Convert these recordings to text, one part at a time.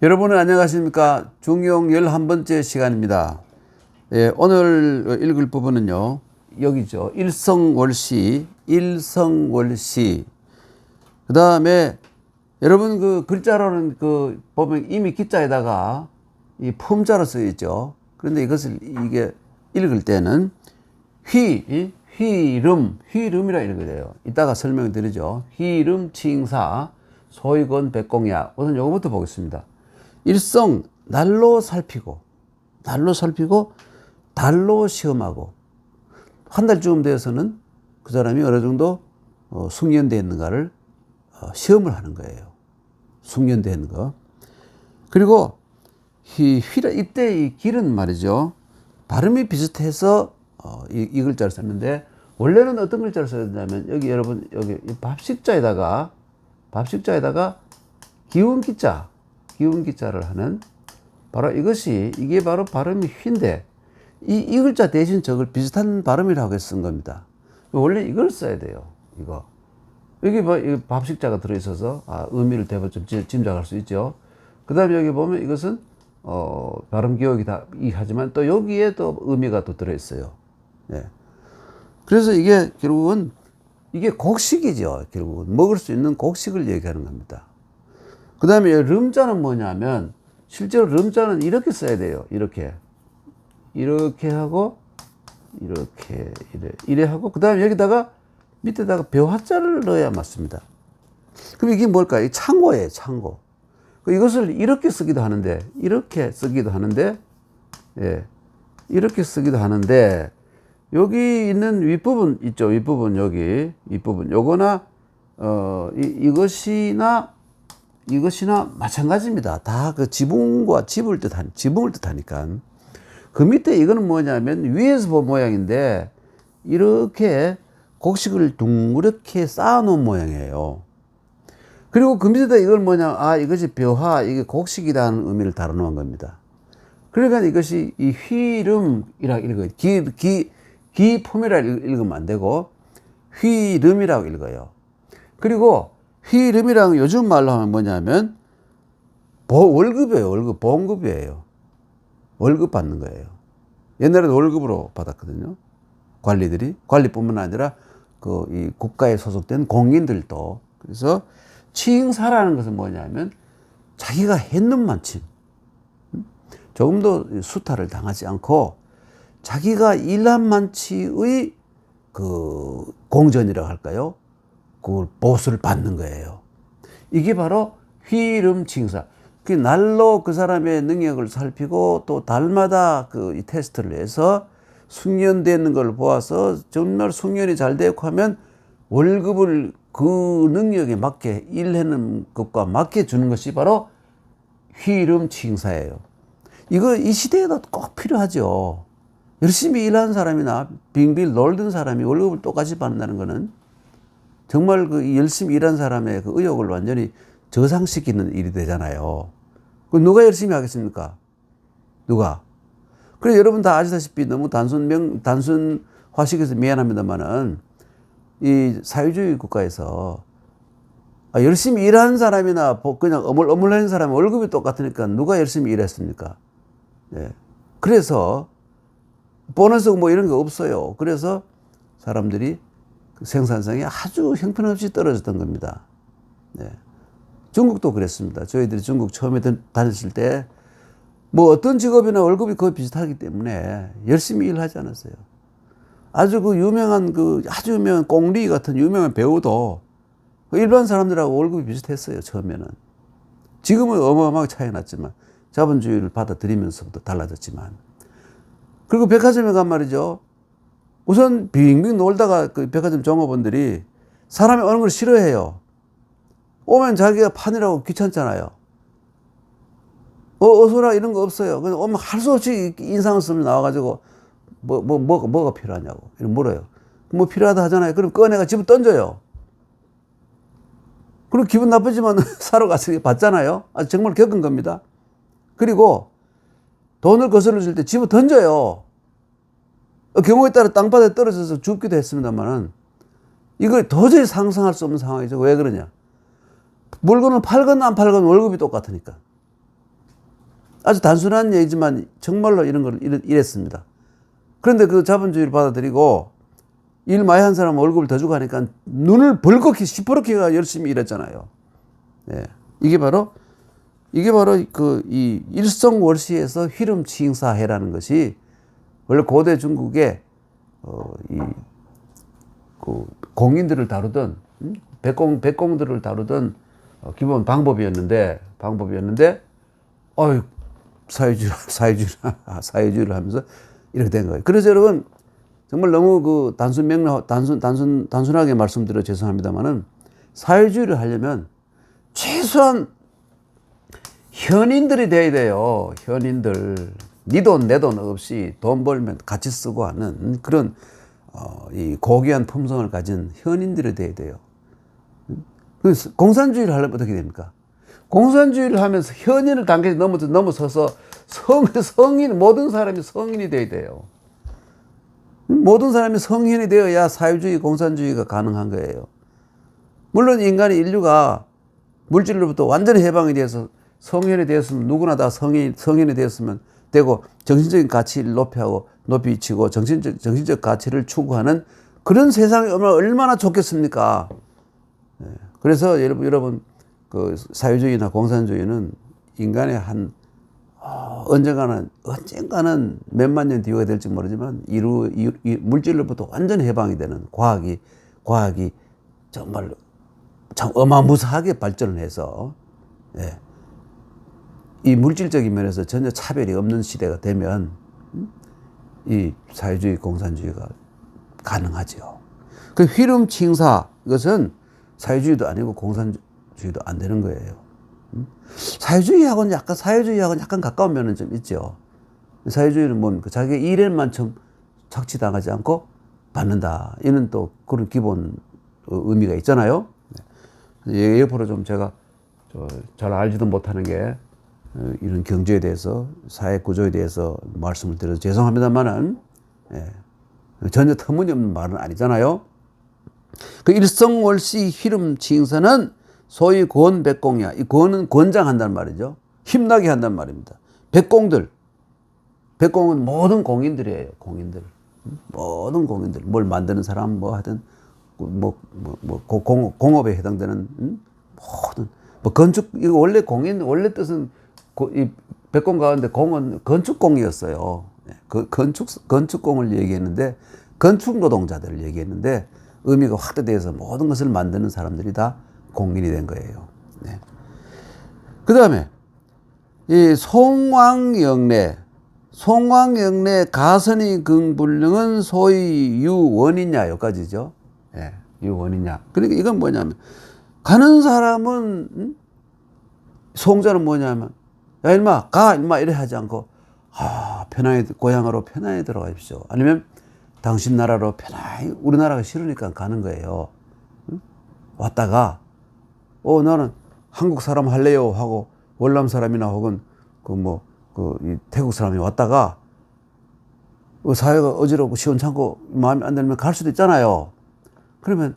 여러분 안녕하십니까. 중용 11번째 시간입니다. 예, 오늘 읽을 부분은요. 여기죠. 일성월시. 그 다음에 여러분 그 글자로는 그 보면 이미 기자에다가 이 품자로 쓰여 있죠. 그런데 이것을 이게 읽을 때는 휘름이라 읽어야 돼요. 이따가 설명을 드리죠. 휘름 칭사 소위권 백공야. 우선 요거부터 보겠습니다. 일성 날로 살피고 달로 시험하고 한 달쯤 되어서는 그 사람이 어느 정도 숙련되어 있는가를 시험을 하는 거예요. 숙련되어 있는 거. 그리고 이때 이 길은 말이죠. 발음이 비슷해서 이 글자를 썼는데 원래는 어떤 글자를 써야 되냐면 여기 여러분 여기 밥식자에다가 기운기자를 하는 바로 이게 바로 발음이 휘인데 이 글자 대신 저걸 비슷한 발음이라고 쓴 겁니다. 원래 이걸 써야 돼요. 이거 여기 밥식자가 들어있어서 의미를 대략 좀 짐작할 수 있죠. 그 다음에 여기 보면 이것은 발음 기억이 하지만 또 여기에 또 의미가 또 들어있어요. 네. 그래서 이게 결국은 이게 곡식이죠. 결국은 먹을 수 있는 곡식을 얘기하는 겁니다. 그 다음에 름자는 뭐냐면 실제로 름자는 이렇게 써야 돼요. 이렇게 하고 이래 하고 그 다음에 여기다가 밑에다가 벼화자를 넣어야 맞습니다. 그럼 이게 뭘까요? 이 창고예요. 창고. 이것을 이렇게 쓰기도 하는데 예, 이렇게 쓰기도 하는데 여기 있는 윗부분 있죠. 윗부분 요거나 이것이나 마찬가지입니다. 다 그 지붕과 지붕을 뜻하니까. 그 밑에 이거는 뭐냐면 위에서 본 모양인데 이렇게 곡식을 둥그렇게 쌓아놓은 모양이에요. 그리고 그 밑에다 이걸 이것이 벼화, 이게 곡식이라는 의미를 다뤄놓은 겁니다. 그러니까 이것이 이 휘름이라고 읽어요. 기품이라고 읽으면 안 되고 휘름이라고 읽어요. 그리고 휘름이라는 요즘 말로 하면 뭐냐면 월급이에요. 봉급이에요. 월급 받는 거예요. 옛날에는 월급으로 받았거든요. 관리뿐만 아니라 이 국가에 소속된 공인들도. 그래서 칭사라는 것은 뭐냐면 자기가 했는 만큼 조금도 수탈을 당하지 않고 자기가 일한 만치의 그 공전이라고 할까요? 그걸 보수를 받는 거예요. 이게 바로 휘름 칭사. 그 날로 그 사람의 능력을 살피고 또 달마다 이 테스트를 해서 숙련되는 걸 보아서 정말 숙련이 잘 되고 하면 월급을 그 능력에 맞게 일하는 것과 맞게 주는 것이 바로 휘름 칭사예요. 이 시대에도 꼭 필요하죠. 열심히 일하는 사람이나 빙빙 놀던 사람이 월급을 똑같이 받는다는 것은 정말 그 열심히 일하는 사람의 그 의욕을 완전히 저상시키는 일이 되잖아요. 누가 열심히 하겠습니까? 누가? 그래 여러분 다 아시다시피 너무 단순화시켜서 미안합니다만은 이 사회주의 국가에서 열심히 일하는 사람이나 그냥 어물어물하는 사람은 월급이 똑같으니까 누가 열심히 일했습니까? 네. 그래서 보너스 이런 거 없어요. 그래서 사람들이 생산성이 아주 형편없이 떨어졌던 겁니다. 네. 중국도 그랬습니다. 저희들이 중국 처음에 다녔을 때 어떤 직업이나 월급이 거의 비슷하기 때문에 열심히 일하지 않았어요. 아주 유명한 꽁리 같은 유명한 배우도 일반 사람들하고 월급이 비슷했어요. 처음에는. 지금은 어마어마하게 차이 났지만 자본주의를 받아들이면서부터 달라졌지만. 그리고 백화점에 간 말이죠. 우선 빙빙 놀다가 그 백화점 종업원들이 사람이 오는 걸 싫어해요. 오면 자기가 판이라고 귀찮잖아요. 어서라 이런 거 없어요. 그냥 오면 할 수 없이 인상을 쓰면 나와가지고 뭐가 필요하냐고 이런 물어요. 필요하다 하잖아요. 그럼 꺼내가 집에 던져요. 그리고 기분 나쁘지만 사러 가서 받잖아요. 정말 겪은 겁니다. 그리고 돈을 거슬러 줄 때 집어 던져요. 경우에 따라 땅바닥에 떨어져서 죽기도 했습니다만은 이걸 도저히 상상할 수 없는 상황이죠. 왜 그러냐? 물건을 팔건 안 팔건 월급이 똑같으니까. 아주 단순한 얘기지만 정말로 이런 걸 이랬습니다. 그런데 그 자본주의를 받아들이고 일 많이 한 사람 월급을 더 주고 하니까 눈을 벌겋게 시퍼렇게가 열심히 일했잖아요. 예. 이게 바로 그 이 일성월시에서 휘름치잉사해라는 것이 원래 고대 중국의 그 공인들을 다루던 백공들을 다루던 기본 방법이었는데 사회주의를 하면서 이렇게 된 거예요. 그래서 여러분 정말 너무 그 단순하게 말씀드려 죄송합니다만은 사회주의를 하려면 최소한 현인들이 돼야 돼요. 현인들. 네 돈 내 돈 없이 돈 벌면 같이 쓰고 하는 그런 이 고귀한 품성을 가진 현인들이 돼야 돼요. 그래서 공산주의를 하려면 어떻게 됩니까? 공산주의를 하면서 현인을 단계에 넘어서서 성인, 모든 사람이 성인이 돼야 돼요. 모든 사람이 성인이 되어야 사회주의, 공산주의가 가능한 거예요. 물론 인류가 물질로부터 완전히 해방이 돼서 성인이 되었으면 누구나 다 성인이 되었으면 되고 정신적인 가치를 높이 치고 정신적 가치를 추구하는 그런 세상이 얼마나 좋겠습니까? 그래서 여러분 그 사회주의나 공산주의는 인간의 언젠가는 몇만 년 뒤가 될지 모르지만 물질로부터 완전히 해방이 되는 과학이 정말 참 어마무시하게 발전을 해서 이 물질적인 면에서 전혀 차별이 없는 시대가 되면 이 사회주의, 공산주의가 가능하죠. 그 휘름칭사 이것은 사회주의도 아니고 공산주의도 안 되는 거예요. 사회주의하고는 약간 가까운 면은 좀 있죠. 사회주의는 뭡니까? 자기 일에만 착취당하지 않고 받는다. 이는 또 그런 기본 의미가 있잖아요. 옆으로 좀 제가 잘 알지도 못하는 게 이런 경제에 대해서 사회 구조에 대해서 말씀을 드려서 죄송합니다만은 전혀 터무니없는 말은 아니잖아요. 그 일성월시 휘름칭사는 소위 권백공이야. 이 권은 권장한다는 말이죠. 힘나게 한다는 말입니다. 백공은 모든 공인들이에요. 모든 공인들. 뭘 만드는 사람, 뭐 하든, 공업에 해당되는, 모든, 건축, 이거 원래 원래 뜻은, 이 백공 가운데 공은 건축공이었어요. 건축공을 얘기했는데, 건축 노동자들을 얘기했는데, 의미가 확대돼서 모든 것을 만드는 사람들이 다 공인이 된 거예요. 그 다음에, 이 송왕영래 가선이 긍불능은 소위 유원이냐, 여기까지죠. 유원이냐. 그러니까 이건 뭐냐면, 가는 사람은, 송자는 뭐냐면, 야, 임마, 이래 하지 않고, 고향으로 편안히 들어가십시오. 아니면, 당신 나라로 편안히, 우리나라가 싫으니까 가는 거예요. 왔다가, 나는 한국 사람 할래요 하고, 월남 사람이나 혹은, 이 태국 사람이 왔다가, 사회가 어지럽고 시원찮고 마음에 안 들면 갈 수도 있잖아요. 그러면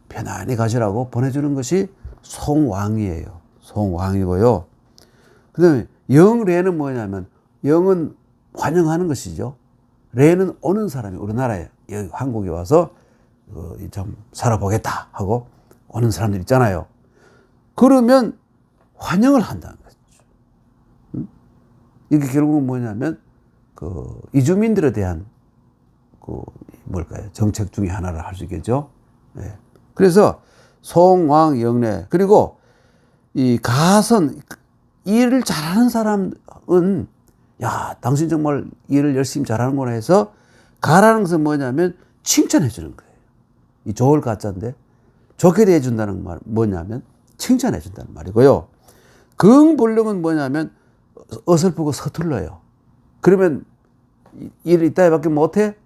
편안히 가시라고 보내주는 것이 송왕이에요. 송왕이고요. 그 다음에 영례는 뭐냐면, 영은 환영하는 것이죠. 레는 오는 사람이 우리나라에, 여기 한국에 와서 좀 살아보겠다 하고 오는 사람들 있잖아요. 그러면 환영을 한다는 거죠. 이게 결국은 뭐냐면, 이주민들에 대한, 정책 중에 하나를 할 수 있겠죠. 그래서, 송왕, 영래. 그리고, 이 가선, 일을 잘하는 사람은, 야, 당신 정말 일을 열심히 잘하는구나 해서, 가라는 것은 뭐냐면, 칭찬해 주는 거예요. 이 좋을 가짜인데, 좋게 대해준다는 말, 뭐냐면, 칭찬해 준다는 말이고요. 긍불능은 뭐냐면, 어설프고 서툴러요. 그러면 일을 이따위밖에 못해?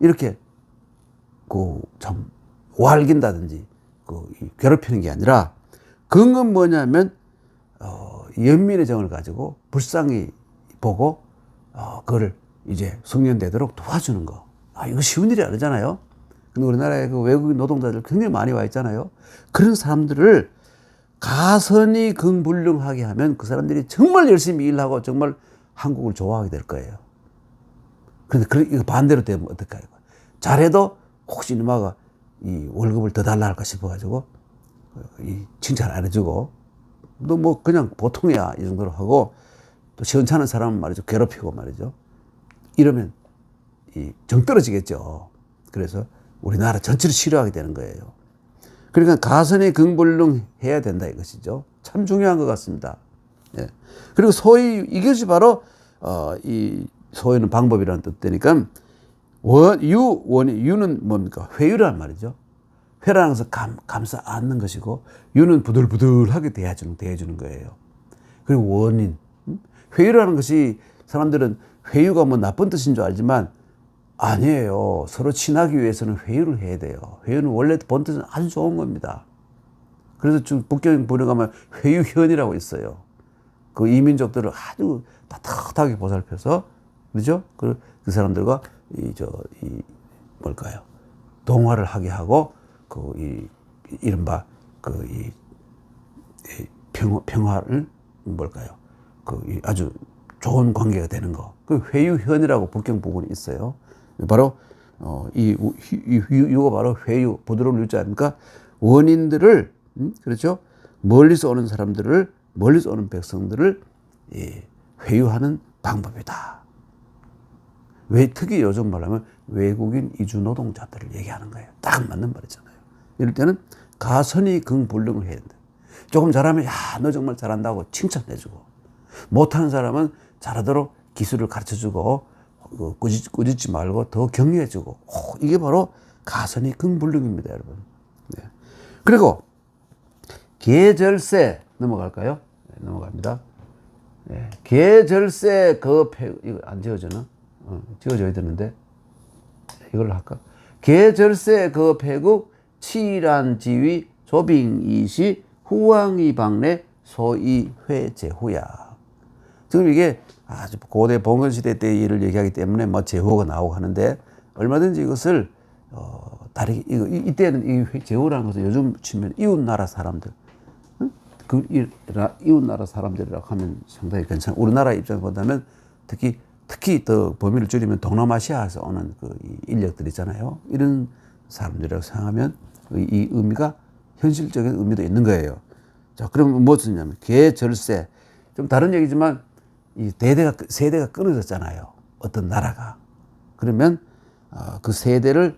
이렇게 참 wal긴다든지 괴롭히는 게 아니라, 긍은 뭐냐면 연민의 정을 가지고 불쌍히 보고 그걸 이제 숙련되도록 도와주는 거. 이거 쉬운 일이 아니잖아요. 근데 우리나라에 그 외국인 노동자들 굉장히 많이 와 있잖아요. 그런 사람들을 가선이 긍불능하게 하면 그 사람들이 정말 열심히 일하고 정말 한국을 좋아하게 될 거예요. 그런데 이거 반대로 되면 어떡해요? 잘해도 혹시 이마가 이 월급을 더 달라 할까 싶어가지고 이 칭찬 안 해주고 너 뭐 그냥 보통이야 이 정도로 하고 또 시원찮은 사람은 말이죠 괴롭히고 말이죠. 이러면 이 정 떨어지겠죠. 그래서 우리나라 전체를 싫어하게 되는 거예요. 그러니까 가선이 긍불능해야 된다 이것이죠. 참 중요한 것 같습니다. 예. 그리고 소위 이것이 바로 이 소위는 방법이라는 뜻되니까 유는 뭡니까? 회유란 말이죠. 회라는 것은 감싸 안는 것이고 유는 부들부들하게 대해주는 거예요. 그리고 원인 회유라는 것이 사람들은 회유가 뭐 나쁜 뜻인 줄 알지만 아니에요. 서로 친하기 위해서는 회유를 해야 돼요. 회유는 원래 본 뜻은 아주 좋은 겁니다. 그래서 북경 보려 가면 회유현이라고 있어요. 그 이민족들을 아주 따뜻하게 보살펴서 그렇죠? 그 사람들과 뭘까요? 동화를 하게 하고 이른바 평화를 뭘까요? 아주 좋은 관계가 되는 거. 그 회유현이라고 북경 부분이 있어요. 바로 이 유가 바로 회유 부드러운 유자 아닙니까? 원인들을 그렇죠? 멀리서 오는 사람들을 멀리서 오는 백성들을 회유하는 방법이다. 왜 특히 요즘 말하면 외국인 이주 노동자들을 얘기하는 거예요. 딱 맞는 말이잖아요. 이럴 때는 가선이 긍불능을 해야 된다. 조금 잘하면 야, 너 정말 잘한다고 칭찬해주고 못하는 사람은 잘하도록 기술을 가르쳐주고 꾸짖지 말고 더 격려해주고 이게 바로 가선이 긍불능입니다, 여러분. 네. 그리고 계절세 넘어갈까요? 네, 넘어갑니다. 네. 계절세 이거 안 지어지나? 지어져야 되는데 이걸 할까? 계절세 폐국 치란지위 조빙이시 후왕이방내 소이회제후야. 지금 이게 아주 고대 봉건시대 때 일을 얘기하기 때문에 뭐 제후가 나오고 하는데 얼마든지 이것을 다르게 이때는 이 제후라는 것은 요즘 치면 이웃나라 사람들 이웃나라 사람들이라고 하면 상당히 괜찮아. 우리나라 입장에서 본다면 특히 더 범위를 줄이면 동남아시아에서 오는 인력들 있잖아요. 이런 사람들이라고 생각하면 이 의미가 현실적인 의미도 있는 거예요. 자, 그럼 무엇이냐면 계절세. 좀 다른 얘기지만 이 세대가 끊어졌잖아요. 어떤 나라가. 그러면 그 세대를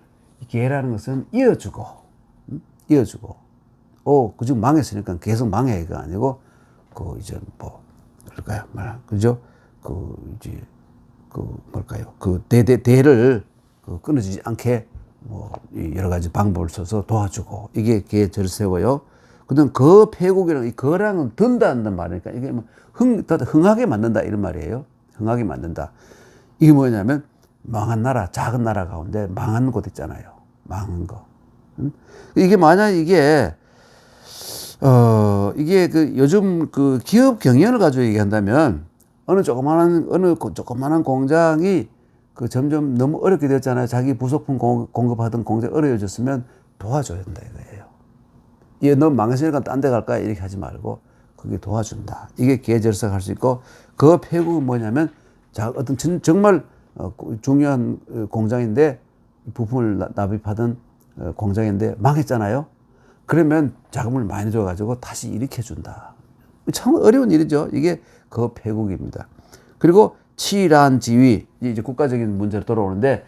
계라는 것은 이어주고 지금 망했으니까 계속 망해가 아니고 이제 그럴까요? 그죠? 뭘까요? 대를 끊어지지 않게 여러 가지 방법을 써서 도와주고 이게 계절세고요. 그다음 폐국이라는 이 거랑은 든다는 말이니까 이게 흥하게 만든다 이런 말이에요. 흥하게 만든다. 이게 뭐냐면 망한 나라, 작은 나라 가운데 망한 곳 있잖아요. 망한 거. 이게 만약 이게 요즘 기업 경영을 가지고 얘기한다면 어느 조그마한 공장이 점점 너무 어렵게 되었잖아요. 자기 부속품 공급하던 공장이 어려워졌으면 도와줘야 된다 이거예요. 얘 너 망했으니까 딴 데 갈까? 이렇게 하지 말고 그게 도와준다. 이게 계절세가 할 수 있고 폐국은 뭐냐면 어떤 정말 중요한 공장인데 부품을 납입하던 공장인데 망했잖아요. 그러면 자금을 많이 줘가지고 다시 일으켜준다. 참 어려운 일이죠. 이게 폐국입니다. 그리고 치란지위 이제 국가적인 문제로 돌아오는데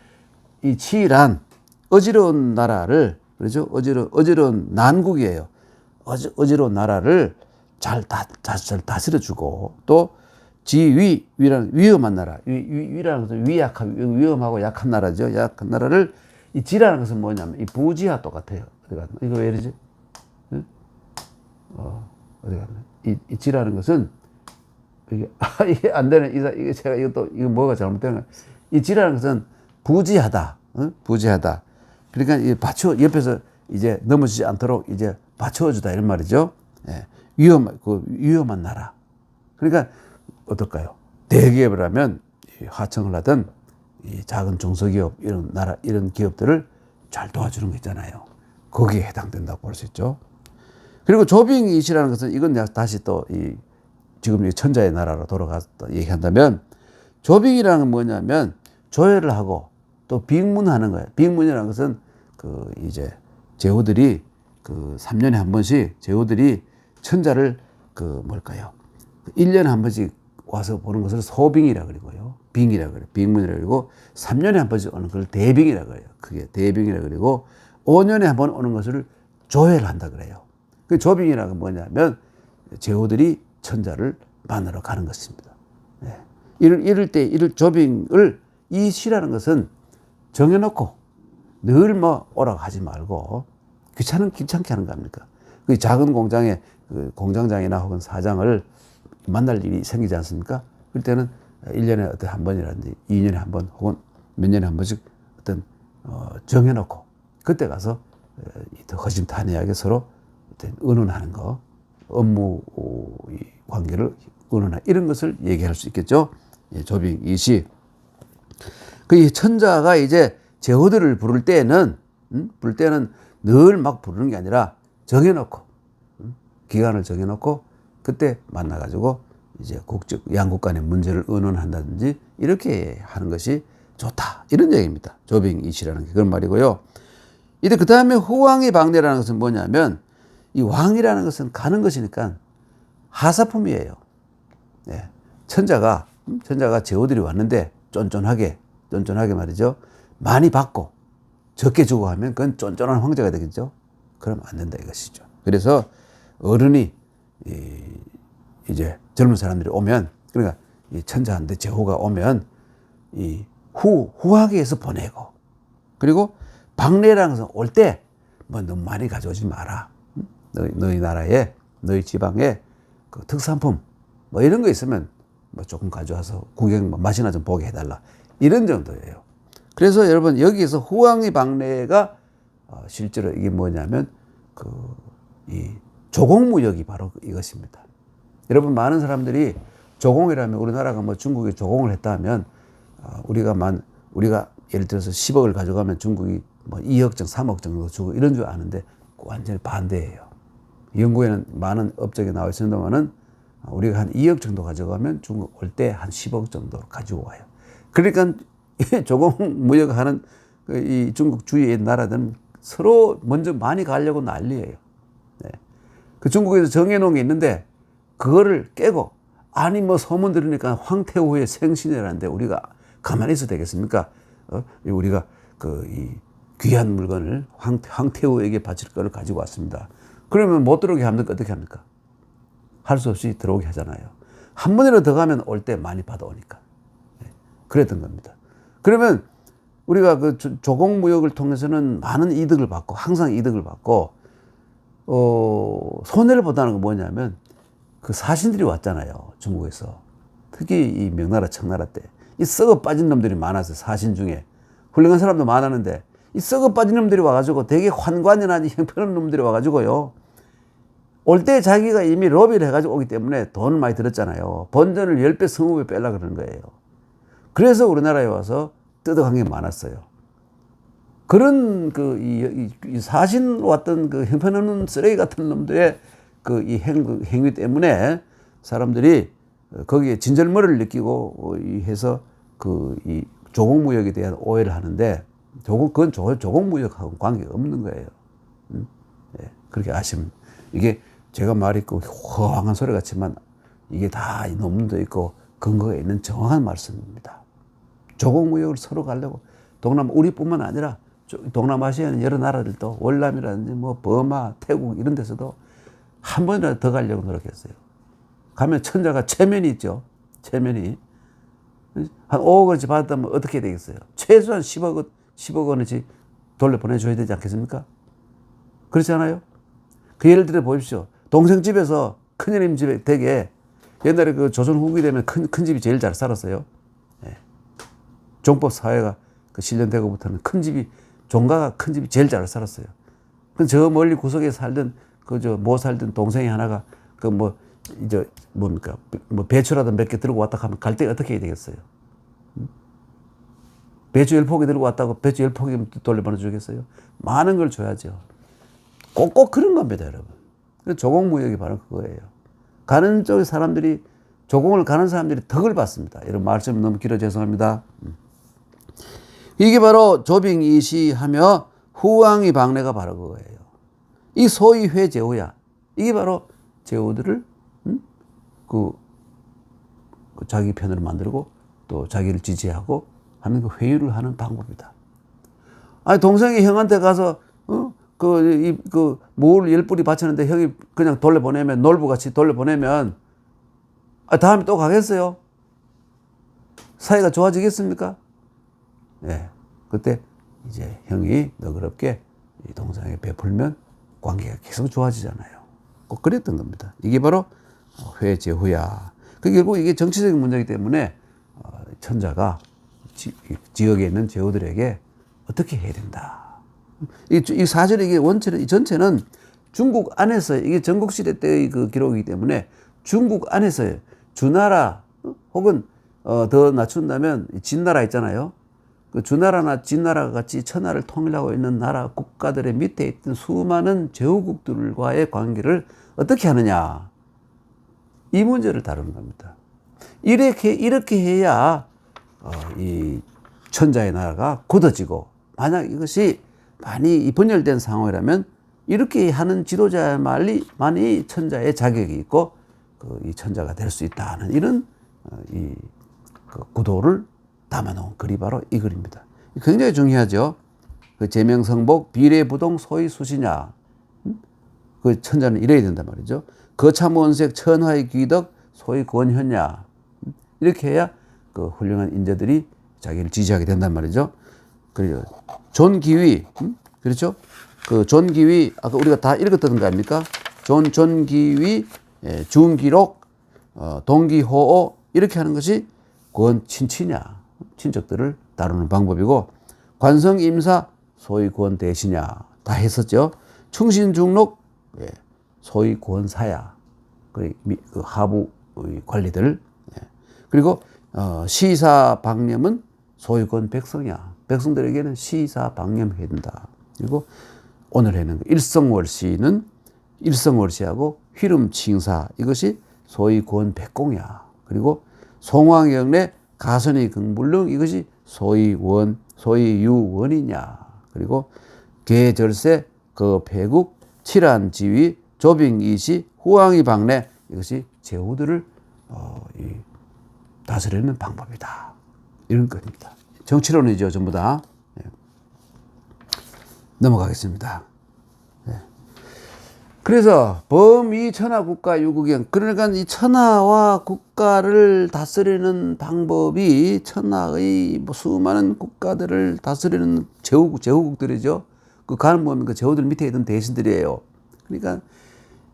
이 치란 어지러운 나라를 그렇죠? 어지러운 난국이에요. 어지러운 나라를 잘 다스려주고 또 위라는 위험한 나라 위라는 것은 위험하고 약한 나라죠. 약한 나라를 이 지라는 것은 뭐냐면 이 부지와 똑같아요. 어디 갔나? 이거 왜 이러지? 응? 어디 갔나? 이 지라는 것은 이게 안 되네. 이게 제가 이거 뭐가 잘못되는 거야. 이 지라는 것은 부지하다. 부지하다. 그러니까 이 옆에서 이제 넘어지지 않도록 이제 받쳐주다 이런 말이죠. 예. 위험한 나라. 그러니까 어떨까요? 대기업을 하면 하청을 하던 이 작은 중소기업 이런 기업들을 잘 도와주는 거 있잖아요. 거기에 해당된다고 볼 수 있죠. 그리고 조빙이시라는 것은 이건 내가 다시 또 지금 이 천자의 나라로 돌아가서 또 얘기한다면 조빙이라는 건 뭐냐면 조회를 하고 또 빙문하는 거예요. 빙문이라는 것은 그 이제 제후들이 그 3년에 한 번씩 제후들이 천자를 그 뭘까요? 1년에 한 번씩 와서 보는 것을 소빙이라 그러고요. 빙이라 그래요. 빙문이라 그러고 3년에 한 번씩 오는 걸 대빙이라 그래요. 그게 대빙이라 그러고 5년에 한 번 오는 것을 조회를 한다 그래요. 그 조빙이라는 건 뭐냐면 제후들이 천자를 만나러 가는 것입니다. 네. 이럴 때 조빙을 이 시라는 것은 정해놓고 늘 뭐 오라고 하지 말고 귀찮게 하는 거 아닙니까? 그 작은 공장에 그 공장장이나 혹은 사장을 만날 일이 생기지 않습니까? 그럴 때는 1년에 어떤 한 번이라든지 2년에 한 번 혹은 몇 년에 한 번씩 어떤 정해놓고 그때 가서 허심탄회하게 서로 어떤 의논하는 거, 업무 관계를 의논하는 이런 것을 얘기할 수 있겠죠. 조빙 이시. 그 천자가 이제 제후들을 부를 때는 늘 막 부르는 게 아니라 정해놓고 기간을 정해놓고 그때 만나가지고 이제 양국 간의 문제를 의논한다든지 이렇게 하는 것이 좋다 이런 얘기입니다. 조빙이시라는 게 그런 말이고요. 이제 그 다음에 후왕의 방례라는 것은 뭐냐면 이 왕이라는 것은 가는 것이니까 하사품이에요. 네. 천자가 제후들이 왔는데 쫀쫀하게 말이죠. 많이 받고 적게 주고 하면 그건 쫀쫀한 황제가 되겠죠. 그럼 안 된다 이것이죠. 그래서 어른이 이제 젊은 사람들이 오면 그러니까 이 천자한테 제후가 오면 이 후하게 해서 보내고 그리고 방례라는 것은 올 때 뭐 너무 많이 가져오지 마라. 너희 나라에 너희 지방에 그 특산품 뭐 이런 거 있으면 뭐 조금 가져와서 구경 맛이나 좀 보게 해달라 이런 정도예요. 그래서 여러분 여기에서 후왕의 방례가 실제로 이게 뭐냐면 이 조공무역이 바로 이것입니다. 여러분 많은 사람들이 조공이라면 우리나라가 뭐 중국에 조공을 했다 하면 우리가 예를 들어서 10억을 가져가면 중국이 뭐 2억 정도 3억 정도 주고 이런 줄 아는데 완전히 반대예요. 연구에는 많은 업적이 나와 있습니다만은 우리가 한 2억 정도 가져가면 중국 올 때 한 10억 정도 가지고 와요. 그러니까 조공 무역하는 이 중국 주위의 나라들은 서로 먼저 많이 가려고 난리예요. 네. 그 중국에서 정해놓은 게 있는데 그거를 깨고 아니 뭐 소문 들으니까 황태후의 생신이라는데 우리가 가만히 있어도 되겠습니까? 우리가 이 귀한 물건을 황태후에게 바칠 거를 가지고 왔습니다. 그러면 못 들어오게 하면 어떻게 합니까? 할 수 없이 들어오게 하잖아요. 한 번이라도 더 가면 올 때 많이 받아오니까. 네. 그랬던 겁니다. 그러면 우리가 그 조공무역을 통해서는 많은 이득을 받고 항상 이득을 받고 손해를 보다는 건 뭐냐면 그 사신들이 왔잖아요. 중국에서. 특히 이 명나라 청나라 때 이 썩어 빠진 놈들이 많았어요. 사신 중에. 훌륭한 사람도 많았는데 이 썩어 빠진 놈들이 와가지고 되게 환관이나 형편없는 놈들이 와가지고요. 올 때 자기가 이미 로비를 해가지고 오기 때문에 돈을 많이 들었잖아요. 본전을 10배, 20배 빼려고 그러는 거예요. 그래서 우리나라에 와서 뜨덕한 게 많았어요. 그런 이 사신 왔던 그 형편없는 쓰레기 같은 놈들의 이 행위 때문에 사람들이 거기에 진절머리를 느끼고 해서 이 조공무역에 대한 오해를 하는데 그건 조공무역하고 관계가 없는 거예요. 네, 그렇게 아시면 이게 제가 말이 허황한 소리 같지만 이게 다 논문도 있고 근거가 있는 정확한 말씀입니다. 조공무역을 서로 가려고 우리뿐만 아니라 동남아시아는 여러 나라들도 월남이라든지 뭐 버마, 태국 이런 데서도 한 번이라도 더 가려고 노력했어요. 가면 천자가 체면이 있죠. 체면이. 한 5억 원씩 받았다면 어떻게 되겠어요? 최소한 10억 원어치 돌려보내줘야 되지 않겠습니까? 그렇지 않아요? 그 예를 들어 보십시오. 동생 집에서 큰형님 집에 되게 옛날에 그 조선 후기 되면 큰 집이 제일 잘 살았어요. 네. 종법 사회가 실현되고부터는 종가가 큰 집이 제일 잘 살았어요. 저 멀리 구석에 살던 못 살던 동생이 하나가 배추라도 몇 개 들고 왔다 하면 갈 때 어떻게 해야 되겠어요? 배추 10포기 들고 왔다고 배추 10포기 돌려보내 주겠어요? 많은 걸 줘야죠. 꼭 그런 겁니다, 여러분. 조공무역이 바로 그거예요. 가는 쪽의 사람들이, 조공을 가는 사람들이 덕을 받습니다. 이런 말씀이 너무 길어 죄송합니다. 이게 바로 조빙이시하며 후왕이 방래가 바로 그거예요. 이 소위 회제후야. 이게 바로 제후들을 그 자기 편으로 만들고 또 자기를 지지하고 하는 그 회유를 하는 방법이다. 아니 동생이 형한테 가서 뭘 10뿌리 바쳤는데 형이 그냥 돌려보내면, 놀부같이 돌려보내면 다음에 또 가겠어요? 사이가 좋아지겠습니까? 네. 그때 이제 형이 너그럽게 이 동생에게 베풀면 관계가 계속 좋아지잖아요. 꼭 그랬던 겁니다. 이게 바로 회제후야. 그 결국 이게 정치적인 문제이기 때문에 천자가 지역에 있는 제후들에게 어떻게 해야 된다. 이 사실 이게 원체는, 이 전체는 중국 안에서, 이게 전국시대 때의 그 기록이기 때문에 중국 안에서 주나라 혹은 더 낮춘다면 진나라 있잖아요. 그 주나라나 진나라 같이 천하를 통일하고 있는 나라 국가들의 밑에 있던 수많은 제후국들과의 관계를 어떻게 하느냐, 이 문제를 다루는 겁니다. 이렇게 해야 이 천자의 나라가 굳어지고, 만약 이것이 많이 분열된 상황이라면 이렇게 하는 지도자만이 천자의 자격이 있고 이 천자가 될 수 있다는 이런 그 구도를 담아놓은 글이 바로 이 글입니다. 굉장히 중요하죠. 그 제명성복 비례부동 소위 수시냐. 그 천자는 이래야 된단 말이죠. 거참원색 천하의 귀덕 소위 권현냐. 이렇게 해야 그 훌륭한 인재들이 자기를 지지하게 된단 말이죠. 그리고 존기위, 그렇죠? 그 존기위, 아까 우리가 다 읽었던 거 아닙니까? 존기위, 중기록, 동기호호, 이렇게 하는 것이 권친치냐, 친척들을 다루는 방법이고, 관성임사, 소위 권대시냐, 다 했었죠. 충신중록, 소위 권사야, 그 하부 관리들, 그리고 시사방념은 소위 권백성이야. 백성들에게는 시사방념해야 된다. 그리고 오늘 해는 일성월시는 일성월시하고 휘름칭사, 이것이 소위 권백공이야. 그리고 송황영래 가선의 긍불릉, 이것이 소위 유원이냐. 그리고 계절세 그 배국 칠한지위 조빙이시 후왕이 방래, 이것이 제후들을 다스리는 방법이다. 이런 겁니다. 정치론이죠, 전부 다. 넘어가겠습니다. 그래서 범위 천하 국가 유국영, 그러니까 이 천하와 국가를 다스리는 방법이 천하의 수많은 국가들을 다스리는 제후국들이죠. 그 가는 보면 그 제후들 밑에 있던 대신들이에요. 그러니까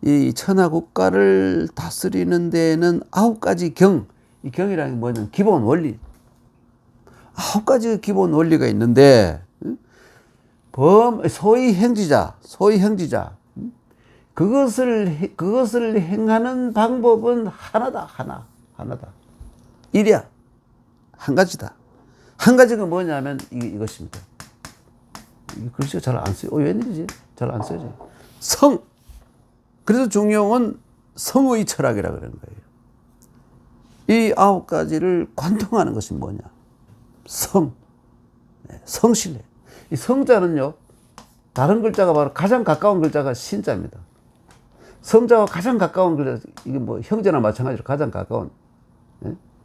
이 천하 국가를 다스리는 데는 9가지 경, 이 경이라는 게 뭐냐면 기본 원리, 9가지 기본 원리가 있는데, 소위 행지자, 그것을 행하는 방법은 하나다. 일이야. 한 가지다. 한 가지가 뭐냐면 이것입니다. 이 글씨가 잘 안 써요. 웬일이지? 잘 안 써져. 성. 그래서 중용은 성의 철학이라 그런 거예요. 이 9가지를 관통하는 것이 뭐냐? 성실해. 이 성자는요, 다른 글자가 바로 가장 가까운 글자가 신자입니다. 성자와 가장 가까운 글자, 이게 뭐 형제나 마찬가지로 가장 가까운,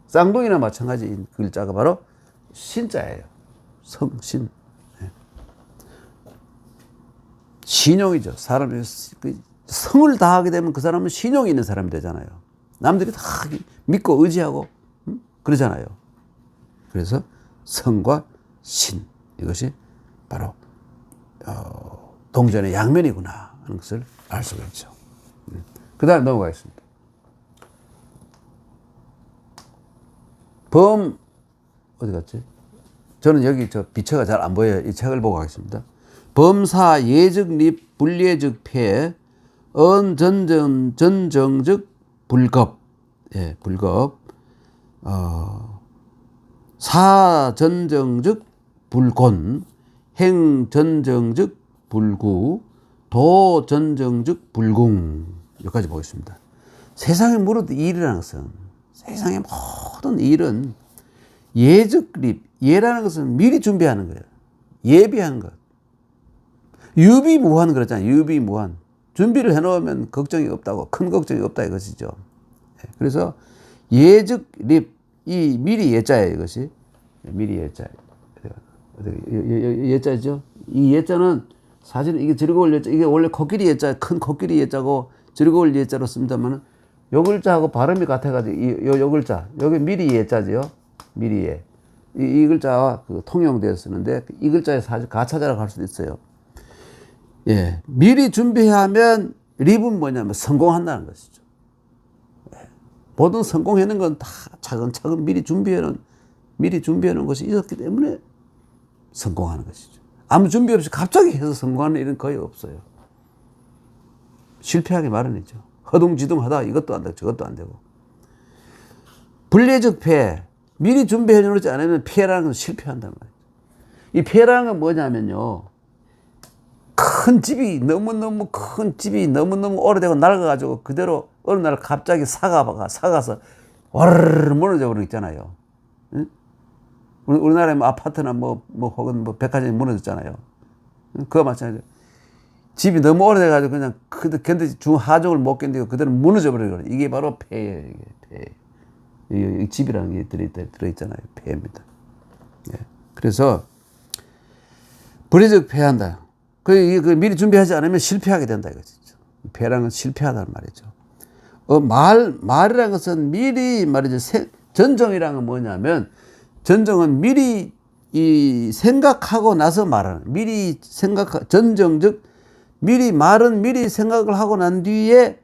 쌍둥이나 마찬가지 글자가 바로 신자예요. 성신. 신용이죠. 사람이 성을 다하게 되면 그 사람은 신용이 있는 사람이 되잖아요. 남들이 다 믿고 의지하고 그러잖아요. 그래서 성과 신, 이것이 바로 동전의 양면이구나 하는 것을 알 수가 있죠. 그 다음 넘어가겠습니다. 어디 갔지? 저는 여기 비처가 잘 안 보여요. 이 책을 보고 가겠습니다. 범사 예즉 립 불예즉 폐 전정즉 불급, 불급, 사전정즉 불곤, 행전정즉 불구, 도전정즉 불궁. 여기까지 보겠습니다. 세상의 모든 일이라는 것은, 세상의 모든 일은 예적립, 예라는 것은 미리 준비하는 거예요. 예비하는 것. 유비무한 그러잖아요. 유비무한. 준비를 해놓으면 걱정이 없다고, 큰 걱정이 없다 이것이죠. 그래서 예적립, 이 미리 예자예요, 이것이. 미리 예자. 예자죠. 이 예자는 사실은 이게 즐거울 예자, 이게 원래 코끼리 예자, 큰 코끼리 예자고 즐거울 예자로 씁니다만 요 글자하고 발음이 같아가지고 요 글자, 여기 미리 예자지요. 미리 예. 이 글자와 그 통용되어 쓰는데 이 글자에 사실 가차자라고 할 수도 있어요. 예. 미리 준비하면 립은 뭐냐면 성공한다는 것이죠. 예. 모든 성공하는 건 다 차근차근 미리 준비하는 것이 있었기 때문에 성공하는 것이죠. 아무 준비 없이 갑자기 해서 성공하는 일은 거의 없어요. 실패하기 마련이죠. 허둥지둥하다 이것도 안 되고 저것도 안 되고. 불예적 폐. 미리 준비해 놓지 않으면 폐라는 건 실패한단 말이죠. 이 폐라는 건 뭐냐면요. 큰 집이 너무너무 오래되고 낡아가지고 그대로 어느 날 갑자기 사가서 와르르 무너져 버리고 있잖아요. 응? 우리나라에 뭐 아파트나 혹은 백화점이 무너졌잖아요. 그거 마찬가지예요. 집이 너무 오래돼가지고 그냥 중하중을 못 견디고 그대로 무너져 버리고 이게 바로 폐예요. 이게 폐. 이 집이라는 게 들어있잖아요. 폐입니다. 예. 그래서 불의적 폐한다. 그 미리 준비하지 않으면 실패하게 된다 이거죠. 폐라는 건 실패하다는 말이죠. 말이라는 것은 미리 말이죠. 전정이라는 건 뭐냐면 전정은 미리 생각하고 나서 말하는 전정 즉 말은 미리 생각을 하고 난 뒤에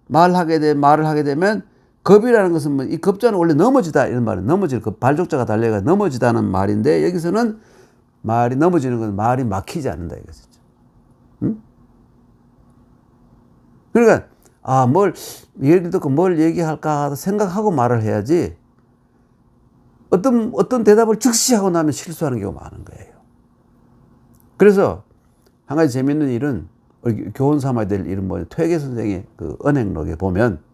말을 하게 되면 겁이라는 것은 이 겁자는 원래 넘어지다 이런 말은 넘어질 그 발족자가 달려가 넘어지다는 말인데 여기서는 말이 넘어지는 건 말이 막히지 않는다 이것이죠. 응? 그러니까 예를 듣고 뭘 얘기할까 생각하고 말을 해야지 어떤 대답을 즉시 하고 나면 실수하는 경우가 많은 거예요. 그래서 한 가지 재밌는 일은 교훈 삼아야 될 일은 퇴계 선생의 그 언행록에 보면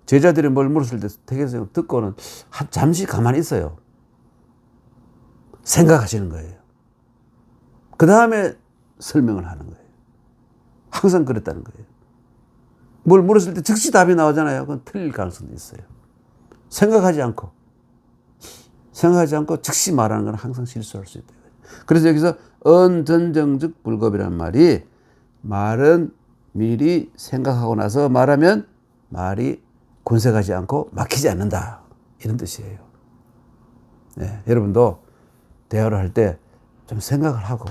제자들이 뭘 물었을 때 퇴계 선생 듣고는 잠시 가만히 있어요. 생각하시는 거예요. 그 다음에 설명을 하는 거예요. 항상 그랬다는 거예요. 뭘 물었을 때 즉시 답이 나오잖아요. 그건 틀릴 가능성도 있어요. 생각하지 않고 즉시 말하는 건 항상 실수할 수 있다. 그래서 여기서 언전정즉 불겁이라는 말이 말은 미리 생각하고 나서 말하면 말이 군색하지 않고 막히지 않는다. 이런 뜻이에요. 네, 여러분도 대화를 할 때 좀 생각을 하고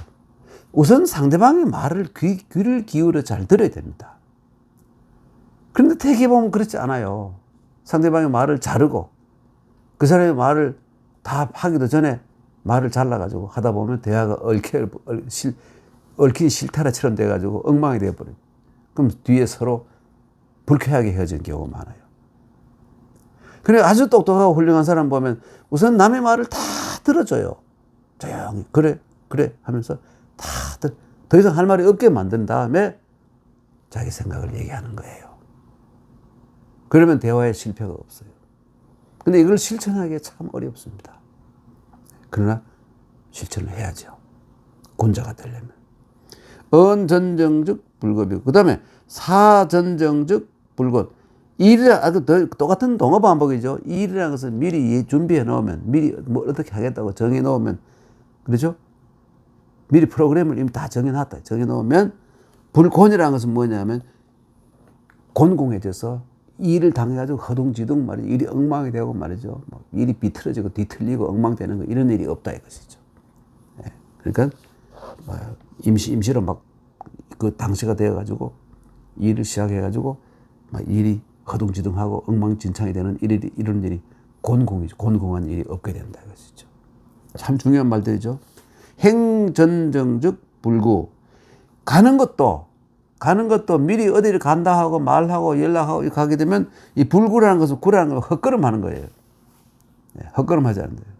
우선 상대방의 말을 귀를 기울여 잘 들어야 됩니다. 그런데 대개 보면 그렇지 않아요. 상대방의 말을 자르고 그 사람의 말을 다 하기도 전에 말을 잘라가지고 하다 보면 대화가 얽힌 실타래처럼 돼가지고 엉망이 되어버려요. 그럼 뒤에 서로 불쾌하게 헤어지는 경우가 많아요. 그래 아주 똑똑하고 훌륭한 사람 보면 우선 남의 말을 다 들어줘요. 조용히 그래 하면서 더 이상 할 말이 없게 만든 다음에 자기 생각을 얘기하는 거예요. 그러면 대화에 실패가 없어요. 근데 이걸 실천하기가 참 어렵습니다. 그러나 실천을 해야죠. 군자가 되려면. 언전정즉 불겁이고 그 다음에 사전정즉 불겁. 똑같은 동어 반복이죠. 일이라는 것은 미리 준비해 놓으면 미리 어떻게 하겠다고 정해 놓으면 그렇죠? 미리 프로그램을 이미 다 정해 놓으면 불곤이라는 것은 뭐냐면 곤궁해져서 일을 당해가지고 허둥지둥 말이죠. 일이 엉망이 되고 말이죠. 일이 비틀어지고 뒤틀리고 엉망되는 거 이런 일이 없다 이것이죠. 네. 그러니까 임시로 그 당시가 되어가지고 일을 시작해가지고 일이 허둥지둥하고 엉망진창이 되는 이런 일이 곤궁이죠. 곤궁한 일이 없게 된다 이것이죠. 참 중요한 말들이죠. 행전정즉 불구. 가는 것도 미리 어디를 간다 하고 말하고 연락하고 가게 되면 이 불구라는 것은 구라는 건 헛걸음 하는 거예요. 네, 헛걸음 하지 않는 거예요.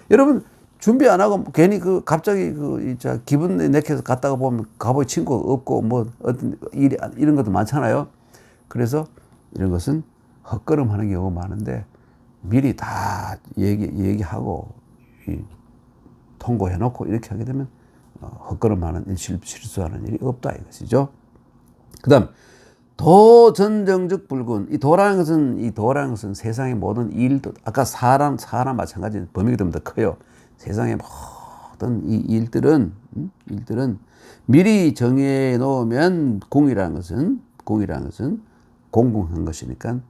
여러분 준비 안 하고 괜히 갑자기 기분 내켜서 갔다가 보면 가보이 친구가 없고 뭐 어떤 일이 이런 것도 많잖아요. 그래서 이런 것은 헛걸음하는 경우가 많은데 미리 다 얘기하고 통보해놓고 이렇게 하게 되면 헛걸음하는 실수하는 일이 없다 이것이죠. 그다음 도전정적 불군. 이 도라는 것은 세상의 모든 일도 아까 사람 마찬가지 범위가 좀 더 커요. 세상의 모든 이 일들은 미리 정해 놓으면 공이라는 것은 공공한 것이니까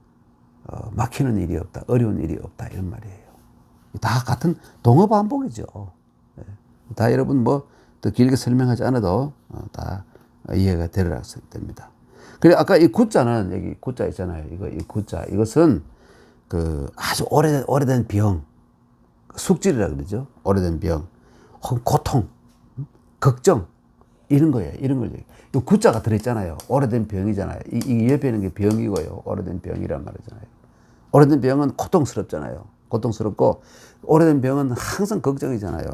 막히는 일이 없다, 어려운 일이 없다 이런 말이에요. 다 같은 동어 반복이죠. 다 여러분 뭐 더 길게 설명하지 않아도 다 이해가 됩니다. 그래 아까 이 구자는 여기 구자 있잖아요. 이 구자 이것은 아주 오래된 병, 숙질이라 그러죠. 오래된 병, 혹은 고통, 걱정 이런 거예요. 이런 걸 이 구자가 들어있잖아요. 오래된 병이잖아요. 이 옆에 있는 게 병이고요. 오래된 병이란 말이잖아요. 오래된 병은 고통스럽잖아요. 고통스럽고 오래된 병은 항상 걱정이잖아요.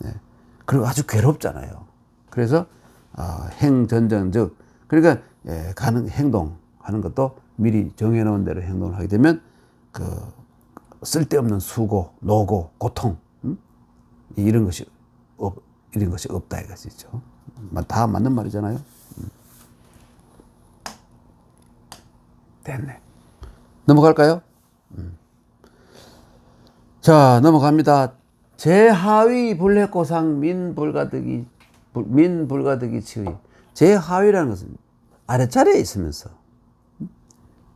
네. 그리고 아주 괴롭잖아요. 그래서 행전정적 그러니까 행동하는 것도 미리 정해놓은 대로 행동을 하게 되면 쓸데없는 수고, 노고, 고통 이런 것이 없다 이것이죠. 다 맞는 말이잖아요. 됐네. 넘어갈까요? 자, 넘어갑니다. 제하위 불해고상 민불가득이 치의. 제하위라는 것은 아랫자리에 있으면서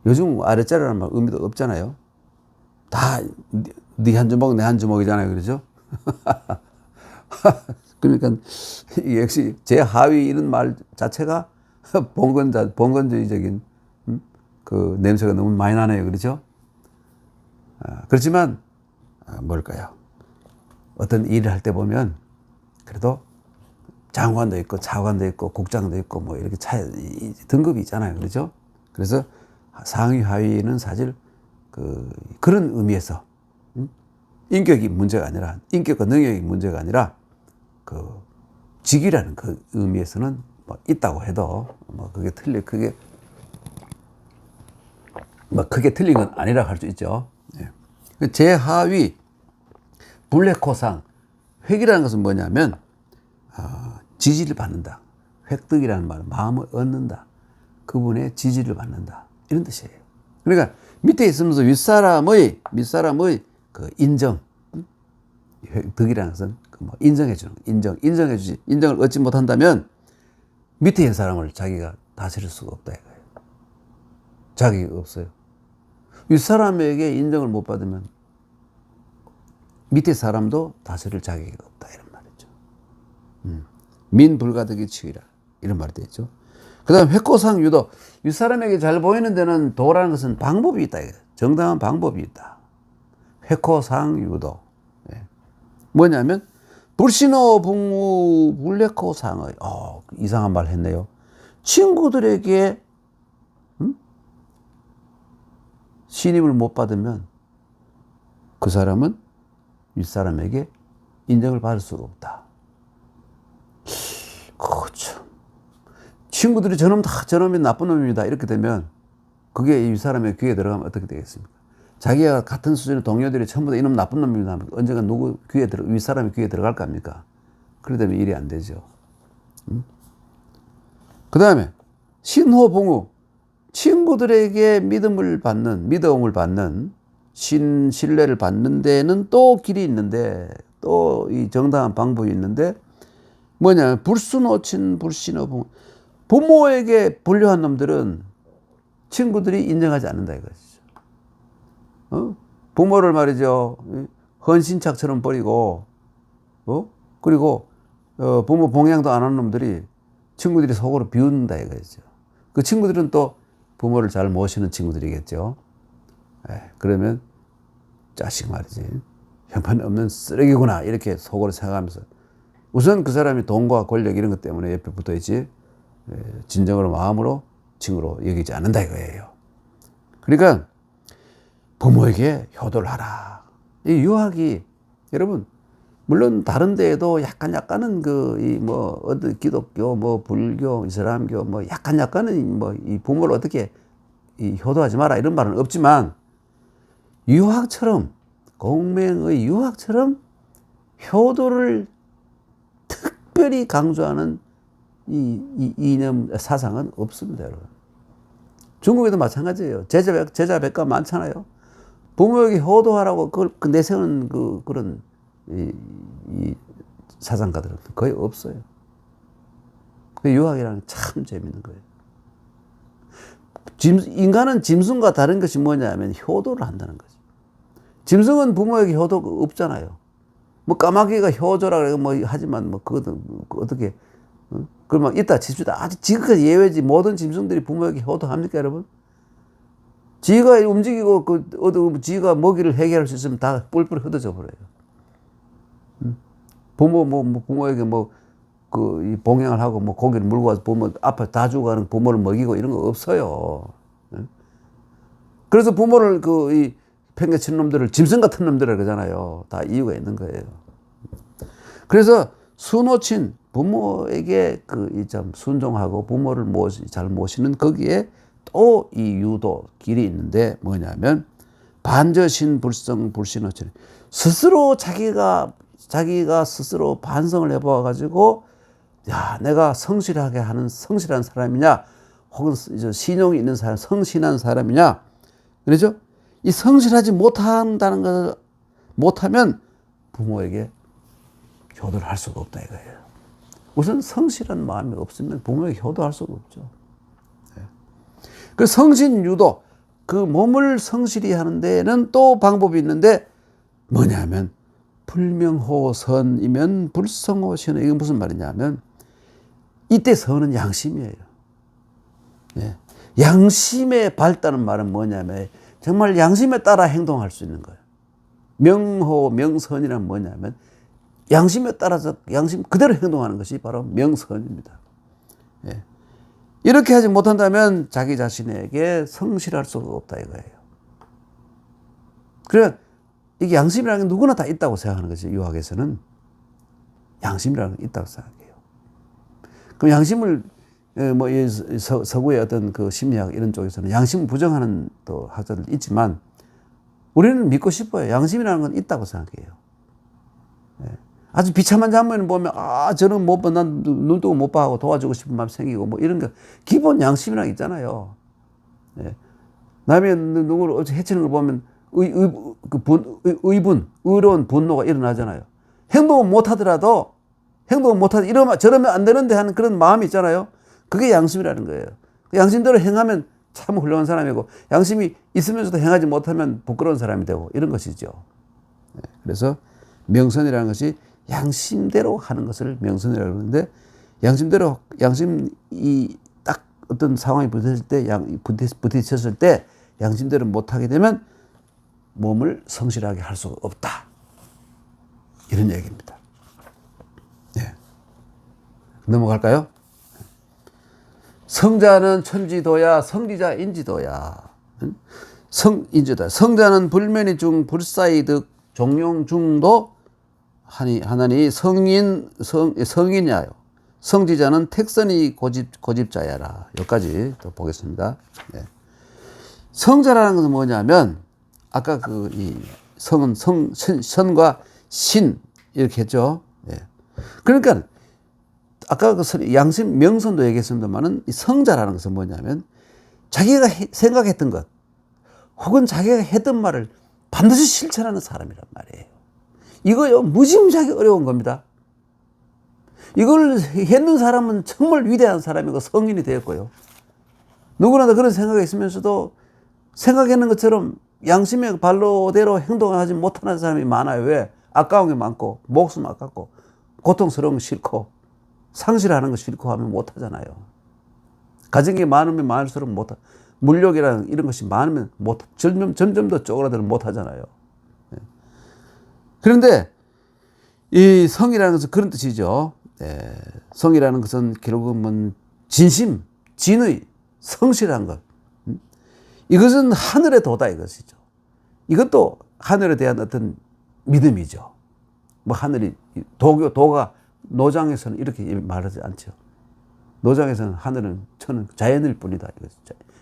요즘 아랫자리라는 말 의미도 없잖아요. 다 네 한 주먹 내 한 주먹이잖아요. 그러죠? 그러니까 역시 제하위 이런 말 자체가 봉건주의적인 그 냄새가 너무 많이 나네요. 그렇죠? 그렇지만 뭘까요? 어떤 일을 할 때 보면 그래도 장관도 있고 차관도 있고 국장도 있고 뭐 이렇게 등급이 있잖아요. 그렇죠? 그래서 상위 하위는 사실 그런 의미에서 인격이 문제가 아니라 인격과 능력이 문제가 아니라 직위라는 그 의미에서는 뭐 있다고 해도 뭐 그게 크게 틀린 건 아니라 할 수 있죠. 네. 제하위 불해코상 획이라는 것은 뭐냐면 지지를 받는다. 획득이라는 말은 마음을 얻는다. 그분의 지지를 받는다. 이런 뜻이에요. 그러니까 밑에 있으면서 밑사람의 그 인정, 획득이라는 것은 인정해주는 인정해주지. 인정을 얻지 못한다면 밑에 있는 사람을 자기가 다스릴 수가 없다 이거예요. 자기가 없어요. 윗사람에게 인정을 못 받으면 밑에 사람도 다스릴 자격이 없다 이런 말이죠. 민불가득이 치이라 이런 말이 되죠. 그 다음 획고상 유도. 윗사람에게 잘 보이는 데는 도라는 것은 방법이 있다. 정당한 방법이 있다. 획고상 유도. 뭐냐면 불신호 붕우 불래코상의 이상한 말 했네요. 친구들에게 신임을 못 받으면 그 사람은 윗사람에게 인정을 받을 수가 없다. 그렇죠. 친구들이 저놈이 나쁜 놈입니다. 이렇게 되면 그게 윗사람의 귀에 들어가면 어떻게 되겠습니까? 자기가 같은 수준의 동료들이 전부 다 이놈 나쁜 놈입니다. 언젠가 윗사람의 귀에 들어갈까 합니까? 그러다면 일이 안 되죠. 그 다음에 신호봉우. 친구들에게 믿음을 받는 신뢰를 받는 데는 또 길이 있는데 또 이 정당한 방법이 있는데 뭐냐면 불순호친 불신호봉. 부모에게 불효한 놈들은 친구들이 인정하지 않는다 이것이죠. 부모를 말이죠. 헌신착처럼 버리고 그리고 부모 봉양도 안 하는 놈들이 친구들이 속으로 비웃는다 이거죠. 그 친구들은 또 부모를 잘 모시는 친구들이겠죠. 그러면 자식 말이지 형편없는 쓰레기구나 이렇게 속으로 생각하면서 우선 그 사람이 돈과 권력 이런 것 때문에 옆에 붙어있지 진정으로 마음으로 친구로 여기지 않는다 이거예요. 그러니까 부모에게 효도를 하라. 이 유학이 여러분 물론 다른 데에도 약간은 어떤 기독교, 불교, 이슬람교, 약간은 이 부모를 어떻게 효도하지 마라 이런 말은 없지만 유학처럼, 공맹의 유학처럼 효도를 특별히 강조하는 이 이념 사상은 없습니다, 여러분. 중국에도 마찬가지예요. 제자 백과 많잖아요. 부모에게 효도하라고 그걸 내세우는 그런 이 사상가들은 거의 없어요. 그 유학이라는 게 참 재밌는 거예요. 인간은 짐승과 다른 것이 뭐냐면 효도를 한다는 거죠. 짐승은 부모에게 효도가 없잖아요. 까마귀가 효조라 그래 하지만 그것도 어떻게 그러면 있다 칩시다. 아주 지극히 예외지. 모든 짐승들이 부모에게 효도합니까, 여러분? 지가 움직이고 지가 먹이를 해결할 수 있으면 다 뿔뿔이 흩어져 버려요. 부모에게 이 봉양을 하고 고기를 물고 와서 부모 앞에 다 죽어가는 부모를 먹이고 이런 거 없어요. 그래서 부모를 이 팽개치는 놈들을 짐승 같은 놈들이라고 그러잖아요. 다 이유가 있는 거예요. 그래서 수노친 부모에게 참 순종하고 부모를 잘 모시는 거기에 또 이 유도 길이 있는데 뭐냐면 반저신 불성 불신어치 스스로 자기가 스스로 반성을 해보아 가지고 야 내가 성실하게 하는 성실한 사람이냐 혹은 신용이 있는 사람 성실한 사람이냐 그렇죠? 이 성실하지 못하면 부모에게 효도를 할 수가 없다 이거예요. 우선 성실한 마음이 없으면 부모에게 효도할 수가 없죠. 그 성신유도 그 몸을 성실히 하는 데는 또 방법이 있는데 뭐냐면 불명호선이면 불성호신. 이건 무슨 말이냐면 이때 선은 양심이에요. 양심의 발달은 말은 뭐냐면 정말 양심에 따라 행동할 수 있는 거예요. 명호, 명선이란 뭐냐면 양심에 따라서 양심 그대로 행동하는 것이 바로 명선입니다. 이렇게 하지 못한다면 자기 자신에게 성실할 수가 없다 이거예요. 그래 이게 양심이라는 게 누구나 다 있다고 생각하는 거죠. 유학에서는 양심이라는 게 있다고 생각해요. 그럼 양심을 서구의 어떤 그 심리학 이런 쪽에서는 양심을 부정하는 또 학자들 있지만 우리는 믿고 싶어요. 양심이라는 건 있다고 생각해요. 아주 비참한 장면을 보면 저는 난 눈 뜨고 못 봐하고 도와주고 싶은 마음 생기고 이런 거 기본 양심이라는 게 있잖아요. 남의 누구를 해치는 걸 보면 의로운 분노가 일어나잖아요. 행동을 못 하더라도 이러면 저러면 안 되는데 하는 그런 마음이 있잖아요. 그게 양심이라는 거예요. 양심대로 행하면 참 훌륭한 사람이고 양심이 있으면서도 행하지 못하면 부끄러운 사람이 되고 이런 것이죠. 그래서 명선이라는 것이 양심대로 하는 것을 명선이라고 하는데 양심이 딱 어떤 상황이 부딪혔을 때 양심대로 못하게 되면 몸을 성실하게 할 수가 없다. 이런 얘기입니다. 넘어갈까요? 성자는 천지도야 성기자 인지도야. 성인지다. 성자는 불면이 중 불사이득 종용 중도 하나니 성인이하여 성지자는 택선이 고집자야라. 여기까지 또 보겠습니다. 성자라는 것은 뭐냐면 아까 이 성은 선과 신 이렇게 했죠. 그러니까 아까 양심 명선도 얘기했습니다만은 이 성자라는 것은 뭐냐면 자기가 생각했던 것 혹은 자기가 했던 말을 반드시 실천하는 사람이란 말이에요. 이거요 무지무지하게 어려운 겁니다. 이걸 했는 사람은 정말 위대한 사람이고 성인이 되었고요. 누구나 다 그런 생각이 있으면서도 생각했는 것처럼 양심의 발로대로 행동하지 못하는 사람이 많아요. 왜? 아까운 게 많고 목숨 아깝고 고통스러운 거 싫고 상실하는 거 싫고 하면 못하잖아요. 가진 게 많으면 많을수록 못하. 물욕이라는 이런 것이 많으면 점점 더 쪼그라들면 못하잖아요. 그런데 이 성이라는 것은 그런 뜻이죠. 성이라는 것은 결국은 진심, 진의, 성실한 것. 이것은 하늘의 도다 이것이죠. 이것도 하늘에 대한 어떤 믿음이죠. 뭐 하늘이 도가 노장에서는 이렇게 말하지 않죠. 노장에서는 하늘은 천은 자연일 뿐이다.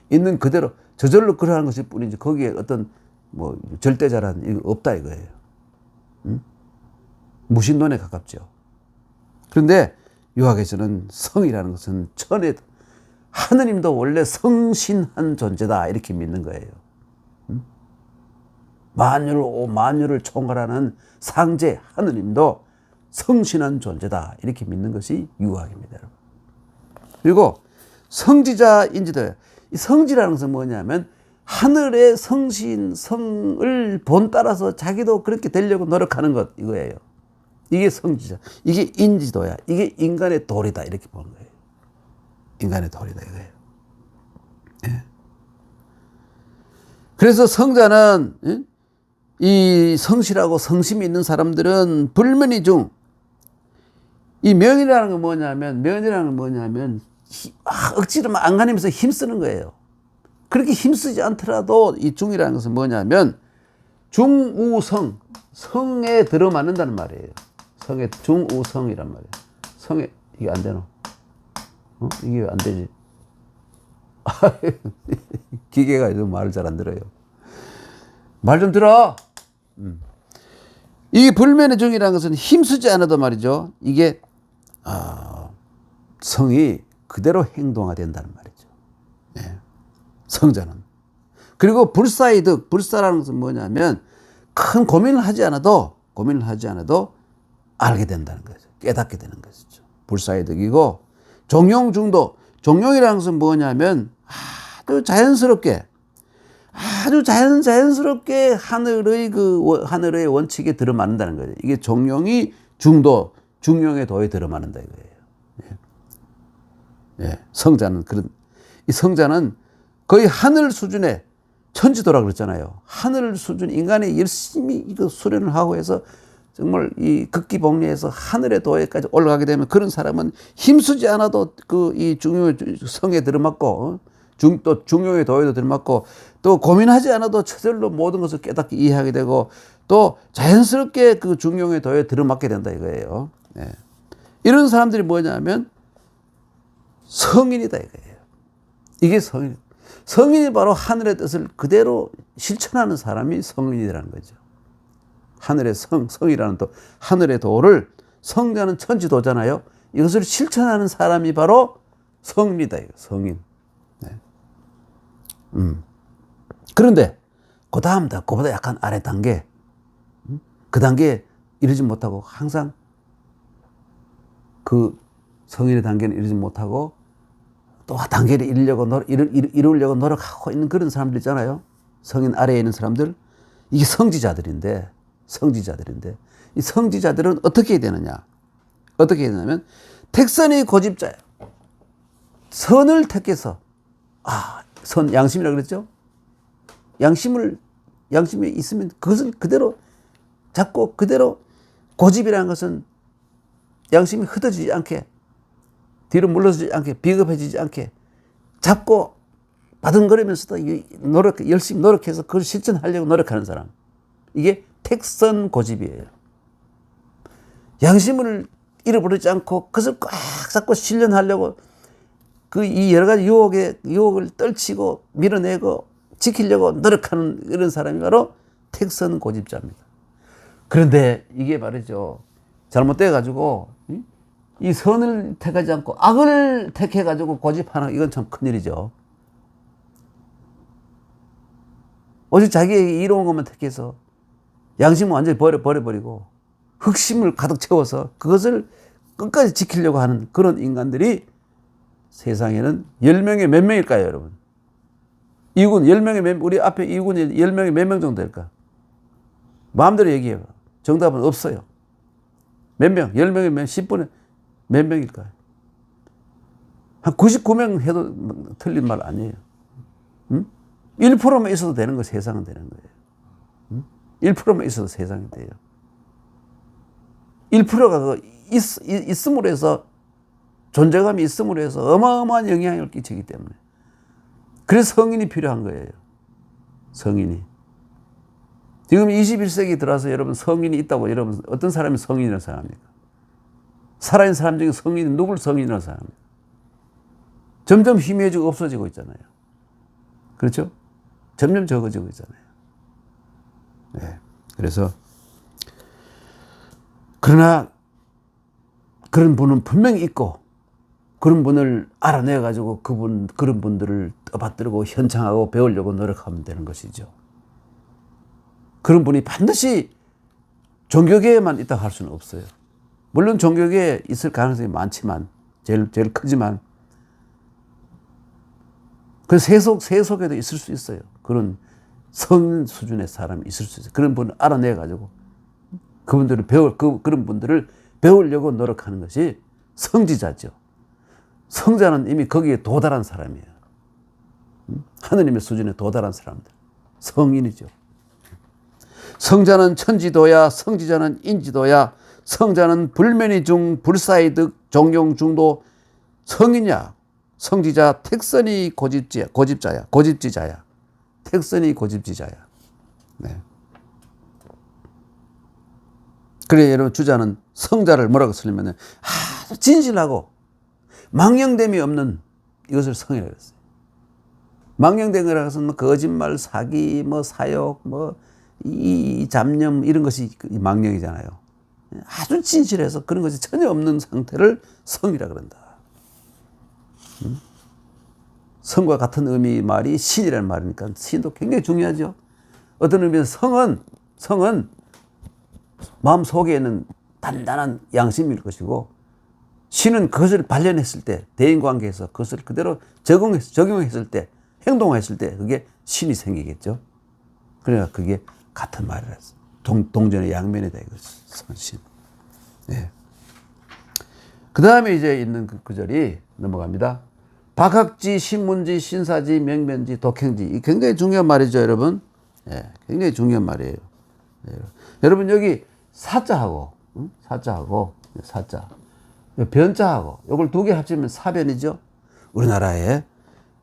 있는 그대로 저절로 그러한 것일 뿐이지 거기에 어떤 뭐 절대자라는 이거 없다 이거예요. 응? 무신론에 가깝죠. 그런데 유학에서는 성이라는 것은 천에 하느님도 원래 성신한 존재다 이렇게 믿는 거예요. 응? 만유를 총괄하는 상제 하느님도 성신한 존재다 이렇게 믿는 것이 유학입니다. 여러분. 그리고 성지자 인지도예요. 이 성지라는 것은 뭐냐면 하늘의 성을 본따라서 자기도 그렇게 되려고 노력하는 것 이거예요. 이게 성지자. 이게 인지도야. 이게 인간의 도리다 이렇게 보는 거예요. 인간의 도리다 이거예요. 예. 그래서 성자는 이 성실하고 성심이 있는 사람들은 불면이 중 이 면이라는 건 뭐냐면 억지로 안간힘에서 힘쓰는 거예요. 그렇게 힘쓰지 않더라도 이 중이라는 것은 뭐냐면 중우성 성에 들어맞는다는 말이에요. 성에 중우성이란 말이에요. 성에 이게 안 되노? 이게 왜 안 되지? 기계가 말을 잘 안 들어요. 말 좀 들어. 이 불면의 중이라는 것은 힘쓰지 않아도 말이죠. 이게 성이 그대로 행동화된다는 말이죠. 예. 성자는. 그리고 불사라는 것은 뭐냐면 큰 고민을 하지 않아도 알게 된다는 거죠. 깨닫게 되는 것이죠. 불사의 덕이고 종용중도. 종용이라는 것은 뭐냐면 아주 자연스럽게 하늘의 원칙에 들어맞는다는 거죠. 이게 종용이 중용의 도에 들어맞는다 이거예요. 예. 성자는 이 성자는 거의 하늘 수준의 천지도라고 그랬잖아요. 하늘 수준 인간이 열심히 이거 수련을 하고 해서 정말 이 극기복리해서 하늘의 도에까지 올라가게 되면 그런 사람은 힘쓰지 않아도 이 중용의 성에 들어맞고 또 중용의 도에도 들어맞고 또 고민하지 않아도 저절로 모든 것을 깨닫게 이해하게 되고 또 자연스럽게 그 중용의 도에 들어맞게 된다 이거예요. 예. 이런 사람들이 뭐냐면 성인이다 이거예요. 이게 성인. 성인이 바로 하늘의 뜻을 그대로 실천하는 사람이 성인이라는 거죠. 하늘의 성이라는 또 하늘의 도를 성자는 천지도잖아요. 이것을 실천하는 사람이 바로 성인이다 이거 성인. 네. 그런데 그보다 약간 아래 단계, 그 단계에 이르지 못하고 항상 그 성인의 단계는 이르지 못하고 또 단계를 이루려고 노력하고 있는 그런 사람들 있잖아요. 성인 아래에 있는 사람들. 이게 성지자들인데 이 성지자들은 어떻게 해야 되느냐? 어떻게 해야 되냐면 택선이 고집자예요. 선을 택해서 양심이라고 그랬죠? 양심이 있으면 그것을 그대로 잡고 그대로 고집이라는 것은 양심이 흩어지지 않게 뒤로 물러서지 않게 비겁해지지 않게 잡고 바둥거리면서도 열심히 노력해서 그걸 실천하려고 노력하는 사람. 이게 택선 고집이에요. 양심을 잃어버리지 않고 그것을 꽉 잡고 실현하려고 이 여러 가지 유혹을 떨치고 밀어내고 지키려고 노력하는 이런 사람이 바로 택선 고집자입니다. 그런데 이게 말이죠. 잘못돼가지고 이 선을 택하지 않고 악을 택해가지고 고집하는 이건 참 큰일이죠. 오직 자기에게 이로운 것만 택해서 양심을 완전히 버려버리고 흑심을 가득 채워서 그것을 끝까지 지키려고 하는 그런 인간들이 세상에는 10명에 몇 명일까요, 여러분? 이군 10명에 우리 앞에 이군이 10명에 몇 명 정도 될까? 마음대로 얘기해봐. 정답은 없어요. 몇 명? 10명에 10분에 몇 명일까요? 한 99명 해도 틀린 말 아니에요. 1%만 있어도 되는 거 세상은 되는 거예요. 1%만 있어도 세상이 돼요. 1%가 있음으로 해서 존재감이 있음으로 해서 어마어마한 영향을 끼치기 때문에 그래서 성인이 필요한 거예요. 성인이. 지금 21세기 들어와서 여러분 성인이 있다고 여러분 어떤 사람이 성인이라고 생각합니까? 살아있는 사람 중에 성인이 누굴 성인이라고 생각합니까? 점점 희미해지고 없어지고 있잖아요. 그렇죠? 점점 적어지고 있잖아요. 네. 그래서 그러나 그런 분은 분명히 있고 그런 분을 알아내 가지고 그런 분들을 떠받들고 현창하고 배우려고 노력하면 되는 것이죠. 그런 분이 반드시 종교계에만 있다고 할 수는 없어요. 물론 종교계에 있을 가능성이 많지만 제일 크지만 그 세속에도 있을 수 있어요. 그런 성 수준의 사람이 있을 수 있어요. 그런 분을 알아내 가지고 그분들을 그런 분들을 배우려고 노력하는 것이 성지자죠. 성자는 이미 거기에 도달한 사람이에요. 하느님의 수준에 도달한 사람들. 성인이죠. 성자는 천지도야, 성지자는 인지도야, 성자는 불면이 중, 불사의 득, 종용 중도, 성이냐, 성지자, 택선이 고집지자야. 택선이 고집지자야. 네. 그래, 여러분, 주자는 성자를 뭐라고 쓰려면, 아주 진실하고, 망령됨이 없는 이것을 성이라고 했어요. 망령된 거라고 해서 뭐 거짓말, 사기, 뭐 사욕, 뭐 이 잡념 이런 것이 망령이잖아요. 아주 진실해서 그런 것이 전혀 없는 상태를 성이라 그런다. 성과 같은 의미 말이 신이라는 말이니까 신도 굉장히 중요하죠. 어떤 의미에서 성은 마음 속에 있는 단단한 양심일 것이고 신은 그것을 발견했을 때 대인관계에서 그것을 그대로 적용했을 때 행동했을 때 그게 신이 생기겠죠. 그러니까 그게 같은 말이라 했어. 동전의 양면이다 이거지. 신. 네. 그 다음에 이제 있는 그 구절이 넘어갑니다. 박학지, 신문지, 신사지, 명변지, 독행지. 이 굉장히 중요한 말이죠, 여러분. 네, 굉장히 중요한 말이에요. 네. 여러분 여기 사자하고 사자, 변자하고 이걸 두 개 합치면 사변이죠. 우리나라의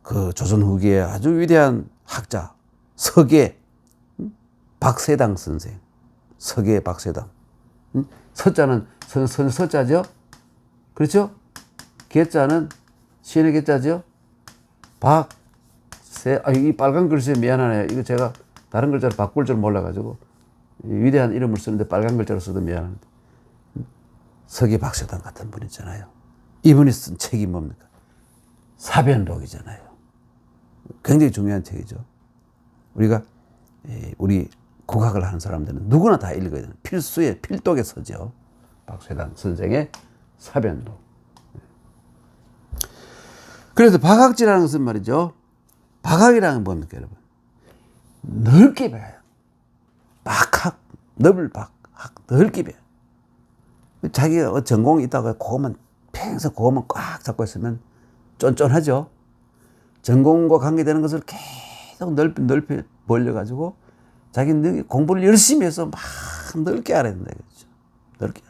그 조선 후기에 아주 위대한 학자 서계 박세당 선생, 서계 박세당. 서자는 서자죠. 그렇죠? 계자는 시인의 계자죠. 이 빨간 글씨 미안하네요. 이거 제가 다른 글자로 바꿀 줄 몰라가지고 위대한 이름을 쓰는데 빨간 글자로 써도 미안합니다. 서계 박세당 같은 분 있잖아요. 이분이 쓴 책이 뭡니까? 사변록이잖아요. 굉장히 중요한 책이죠. 우리 국학을 하는 사람들은 누구나 다 읽어야 되는 필수의 필독의 서죠. 박세당 선생의 사변록. 그래서 박학지라는 것은 말이죠. 박학이라는 건 뭡니까, 여러분? 넓게 배워요. 박학, 넓게 배워요. 자기가 전공이 있다고 그것만 평생 그것만 꽉 잡고 있으면 쫀쫀하죠. 전공과 관계되는 것을 계속 넓게 벌려가지고 자기 공부를 열심히 해서 막 넓게 알아야 된다. 그렇죠? 넓게.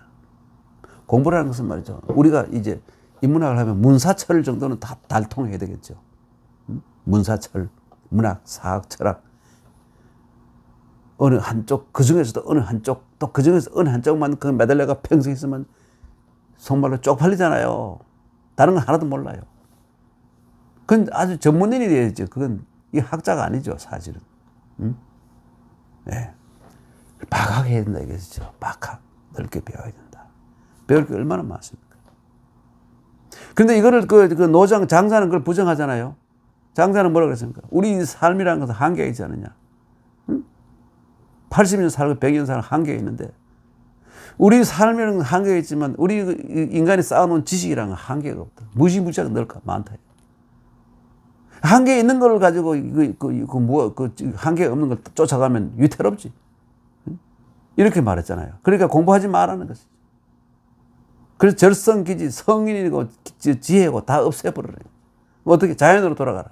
공부라는 것은 말이죠. 우리가 이제 인문학을 하면 문사철 정도는 다 달통해야 되겠죠. 문사철, 문학, 사학, 철학. 어느 한쪽, 그 중에서도 어느 한쪽, 또 그 중에서 어느 한쪽만 그 매달려가 평생 있으면 정말로 쪽팔리잖아요. 다른 건 하나도 몰라요. 그건 아주 전문인이 되어야죠. 그건 이 학자가 아니죠, 사실은. 네. 박학해야 된다 이거죠. 박학. 넓게 배워야 된다. 배울 게 얼마나 많습니까? 그런데 이거를 장사는 그걸 부정하잖아요. 장사는 뭐라고 그랬습니까? 우리 삶이라는 것은 한계가 있지 않느냐. 80년 살고 100년 살고 한계가 있는데 우리 삶이라는 건 한계가 있지만 우리 인간이 쌓아놓은 지식이라는 건 한계가 없다. 무시무시하게 넓고 많다. 한계 있는 걸 가지고 한계가 없는 걸 쫓아가면 위태롭지. 이렇게 말했잖아요. 그러니까 공부하지 말라는 것이죠. 그래서 절성기지, 성인이고 지혜고 다 없애버려요. 어떻게 자연으로 돌아가라.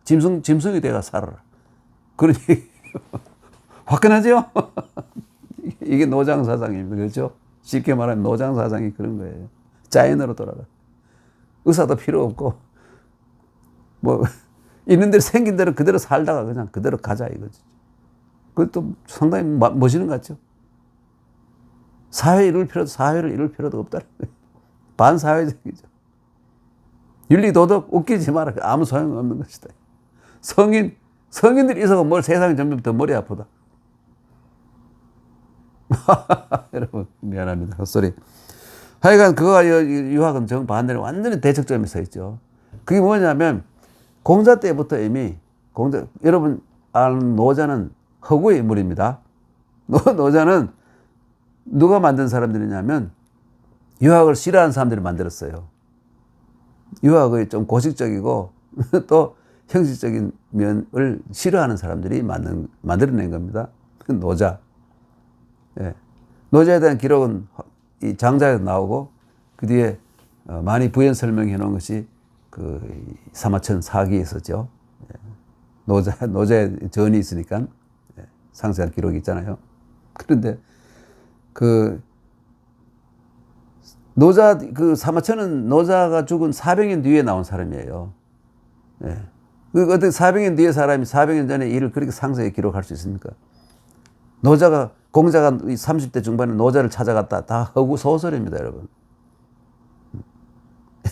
짐승이 돼가 살아라. 그런 얘기. 화끈하죠? 이게 노장사상입니다. 그렇죠? 쉽게 말하면 노장사상이 그런 거예요. 자연으로 돌아가. 의사도 필요 없고, 있는 대로 생긴 대로 그대로 살다가 그냥 그대로 가자 이거지. 그것도 상당히 멋있는 것 같죠. 사회를 이룰 필요도 없다는 거예요. 반사회적이죠. 윤리, 도덕 웃기지 마라. 아무 소용없는 것이다. 성인들이 있어서 뭘 세상이 점점 더 머리 아프다. 여러분, 미안합니다. 헛소리. 하여간 그거와 유학은 정반대로 완전히 대척점에 서 있죠. 그게 뭐냐면, 공자 때부터 이미, 여러분 아는 노자는 허구의 인물입니다. 노자는 누가 만든 사람들이냐면, 유학을 싫어하는 사람들이 만들었어요. 유학의 좀 고식적이고 또 형식적인 면을 싫어하는 사람들이 만들어낸 겁니다. 노자. 예. 노자에 대한 기록은 이 장자에서 나오고 그 뒤에 많이 부연 설명해 놓은 것이 그 사마천 사기에 있었죠. 예. 노자의 전이 있으니까 상세한 기록이 있잖아요. 그런데 그 사마천은 노자가 죽은 400년 뒤에 나온 사람이에요. 예. 그 어떻게 400년 뒤에 사람이 400년 전에 일을 그렇게 상세히 기록할 수 있습니까? 공자가 30대 중반에 노자를 찾아갔다. 다 허구 소설입니다, 여러분.